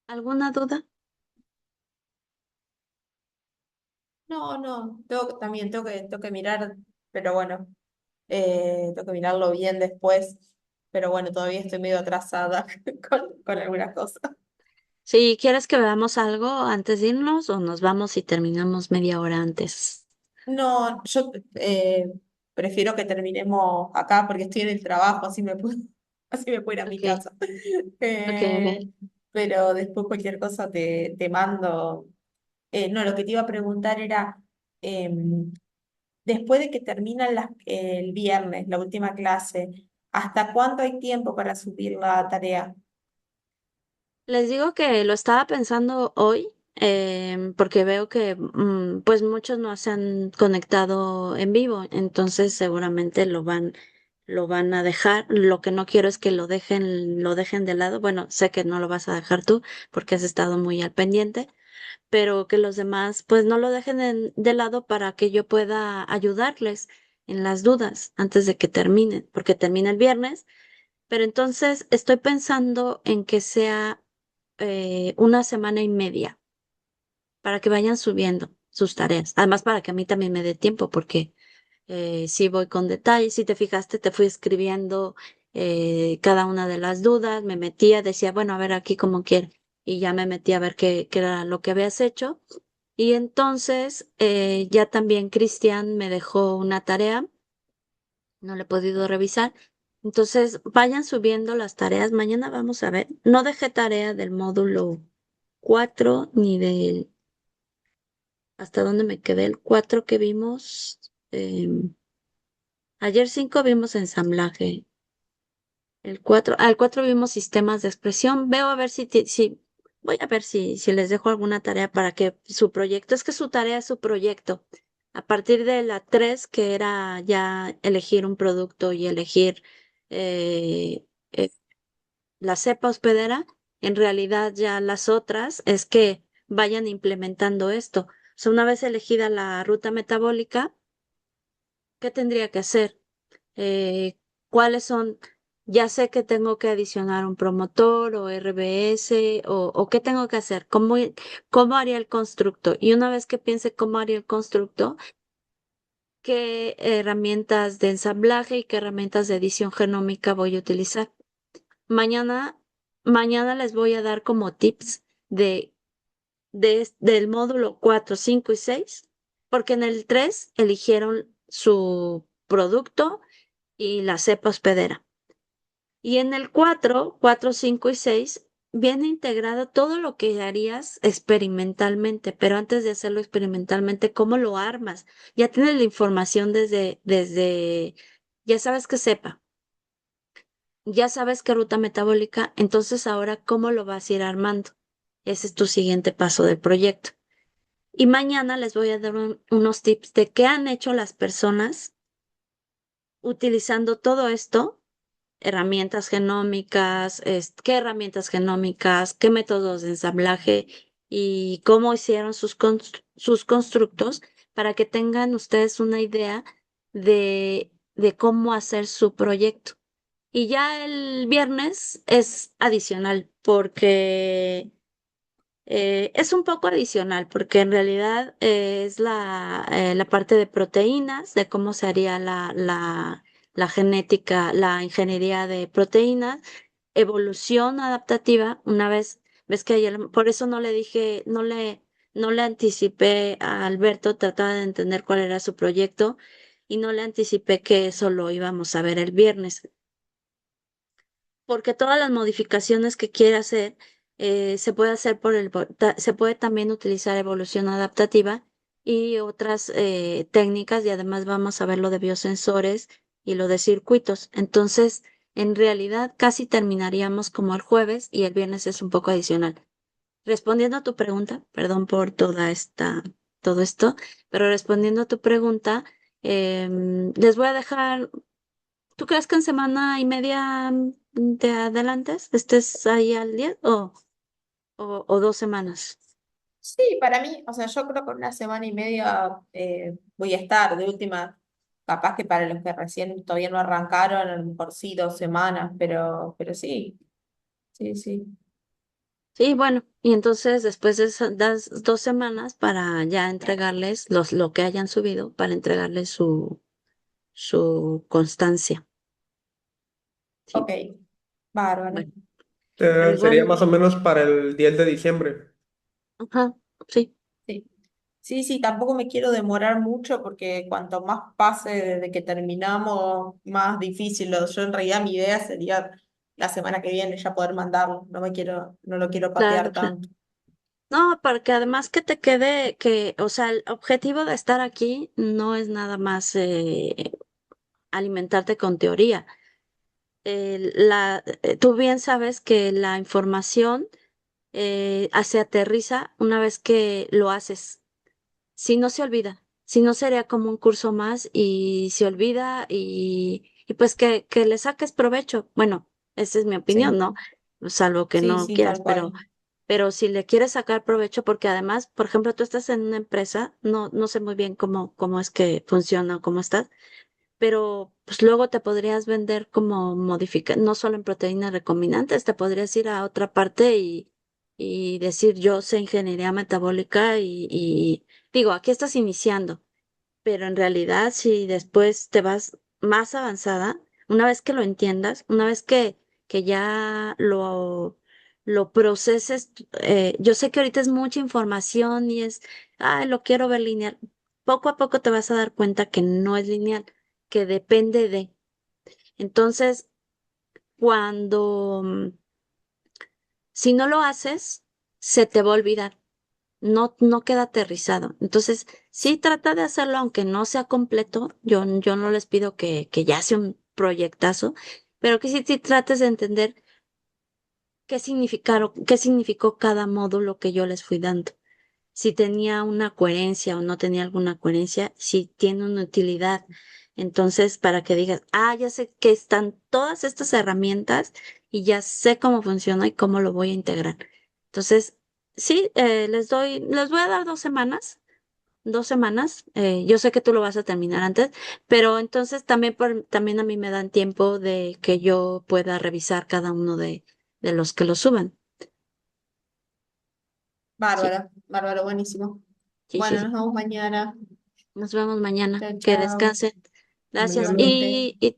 Speaker 2: ¿Alguna duda?
Speaker 3: No, no, también tengo que mirar, pero bueno, tengo que mirarlo bien después, pero bueno, todavía estoy medio atrasada con algunas cosas.
Speaker 2: Si quieres que veamos algo antes de irnos o nos vamos y terminamos media hora antes.
Speaker 3: No, yo prefiero que terminemos acá porque estoy en el trabajo, así me puedo ir a mi
Speaker 2: Ok,
Speaker 3: casa.
Speaker 2: ok,
Speaker 3: Eh,
Speaker 2: ok.
Speaker 3: pero después cualquier cosa te mando. No, lo que te iba a preguntar era, después de que terminan el viernes, la última clase, ¿hasta cuándo hay tiempo para subir la tarea?
Speaker 2: Les digo que lo estaba pensando hoy, porque veo que pues muchos no se han conectado en vivo, entonces seguramente lo van a dejar. Lo que no quiero es que lo dejen de lado. Bueno, sé que no lo vas a dejar tú porque has estado muy al pendiente, pero que los demás pues no lo dejen de lado para que yo pueda ayudarles en las dudas antes de que terminen, porque termina el viernes. Pero entonces estoy pensando en que sea una semana y media para que vayan subiendo sus tareas. Además, para que a mí también me dé tiempo, porque sí voy con detalles. Si te fijaste, te fui escribiendo cada una de las dudas, me metía, decía, bueno, a ver aquí como quiere. Y ya me metí a ver qué era lo que habías hecho. Y entonces ya también Cristian me dejó una tarea, no la he podido revisar. Entonces, vayan subiendo las tareas. Mañana vamos a ver. No dejé tarea del módulo 4 ni del... ¿Hasta dónde me quedé? El 4 que vimos. Ayer 5 vimos ensamblaje. El 4 vimos sistemas de expresión. Veo a ver voy a ver si les dejo alguna tarea para que su proyecto, es que su tarea es su proyecto. A partir de la 3 que era ya elegir un producto y elegir eh, eh, la cepa hospedera, en realidad ya las otras es que vayan implementando esto. O sea, una vez elegida la ruta metabólica, ¿qué tendría que hacer? ¿Cuáles son? Ya sé que tengo que adicionar un promotor o RBS o qué tengo que hacer, cómo haría el constructo. Y una vez que piense cómo haría el constructo, qué herramientas de ensamblaje y qué herramientas de edición genómica voy a utilizar. Mañana, mañana les voy a dar como tips del módulo 4, 5 y 6, porque en el 3 eligieron su producto y la cepa hospedera. Y en el 4, 5 y 6 viene integrado todo lo que harías experimentalmente, pero antes de hacerlo experimentalmente, ¿cómo lo armas? Ya tienes la información ya sabes qué cepa, ya sabes qué ruta metabólica, entonces ahora, ¿cómo lo vas a ir armando? Ese es tu siguiente paso del proyecto. Y mañana les voy a dar unos tips de qué han hecho las personas utilizando todo esto, herramientas genómicas, qué herramientas genómicas, qué métodos de ensamblaje y cómo hicieron sus constructos para que tengan ustedes una idea de cómo hacer su proyecto. Y ya el viernes es adicional porque es un poco adicional porque en realidad es la parte de proteínas, de cómo se haría la genética, la ingeniería de proteínas, evolución adaptativa, una vez. Ves que ayer, por eso no le dije, no le anticipé a Alberto, trataba de entender cuál era su proyecto y no le anticipé que eso lo íbamos a ver el viernes, porque todas las modificaciones que quiere hacer se puede hacer se puede también utilizar evolución adaptativa y otras técnicas, y además vamos a ver lo de biosensores y lo de circuitos. Entonces, en realidad casi terminaríamos como el jueves y el viernes es un poco adicional. Respondiendo a tu pregunta, perdón por todo esto, pero respondiendo a tu pregunta, les voy a dejar. ¿Tú crees que en semana y media de adelante estés ahí al día o 2 semanas?
Speaker 3: Sí, para mí, o sea, yo creo que en una semana y media voy a estar. De última, capaz que para los que recién todavía no arrancaron, a lo mejor sí, 2 semanas, pero sí, sí, sí.
Speaker 2: Sí, bueno, y entonces después de das 2 semanas para ya entregarles lo que hayan subido, para entregarles su constancia.
Speaker 3: Ok,
Speaker 2: Sí,
Speaker 3: bárbaro.
Speaker 2: bueno, pues
Speaker 1: Sería
Speaker 2: bueno,
Speaker 1: más o menos para el 10 de diciembre.
Speaker 2: ajá, sí,
Speaker 3: Sí. Sí, sí, tampoco me quiero demorar mucho porque cuanto más pase desde que terminamos, más difícil. Yo en realidad mi idea sería la semana que viene ya poder mandarlo. No lo quiero
Speaker 2: claro,
Speaker 3: patear
Speaker 2: claro.
Speaker 3: tanto.
Speaker 2: No, porque además que te quede o sea, el objetivo de estar aquí no es nada más alimentarte con teoría. Tú bien sabes que la información se aterriza una vez que lo haces. Si no se olvida, si no sería como un curso más y se olvida y pues que le saques provecho. Bueno, esa es mi opinión,
Speaker 3: Sí,
Speaker 2: ¿no? Salvo que
Speaker 3: sí,
Speaker 2: no
Speaker 3: sí,
Speaker 2: quieras,
Speaker 3: tal cual.
Speaker 2: pero si le quieres sacar provecho, porque además, por ejemplo, tú estás en una empresa, no sé muy bien cómo es que funciona o cómo estás, pero pues luego te podrías vender como no solo en proteínas recombinantes, te podrías ir a otra parte y decir yo sé ingeniería metabólica y digo, aquí estás iniciando, pero en realidad si después te vas más avanzada, una vez que lo entiendas, una vez que ya lo proceses, yo sé que ahorita es mucha información y ay, lo quiero ver lineal. Poco a poco te vas a dar cuenta que no es lineal, que depende de. Entonces, cuando, si no lo haces, se te va a olvidar, no queda aterrizado. Entonces, sí trata de hacerlo, aunque no sea completo. Yo no les pido que ya sea un proyectazo, pero que sí trates de entender qué significó cada módulo que yo les fui dando. Si tenía una coherencia o no tenía alguna coherencia, si tiene una utilidad. Entonces, para que digas, ya sé que están todas estas herramientas y ya sé cómo funciona y cómo lo voy a integrar. Entonces, sí, les voy a dar 2 semanas, 2 semanas. Yo sé que tú lo vas a terminar antes, pero entonces también, también a mí me dan tiempo de que yo pueda revisar cada uno de los que lo suban. Sí,
Speaker 3: Bárbaro, bárbaro, buenísimo.
Speaker 2: sí, sí,
Speaker 3: Bueno,
Speaker 2: sí.
Speaker 3: nos vemos mañana.
Speaker 2: Nos vemos mañana.
Speaker 3: Chao,
Speaker 2: Que
Speaker 3: chao.
Speaker 2: descansen. Gracias.
Speaker 3: Igualmente.
Speaker 2: Y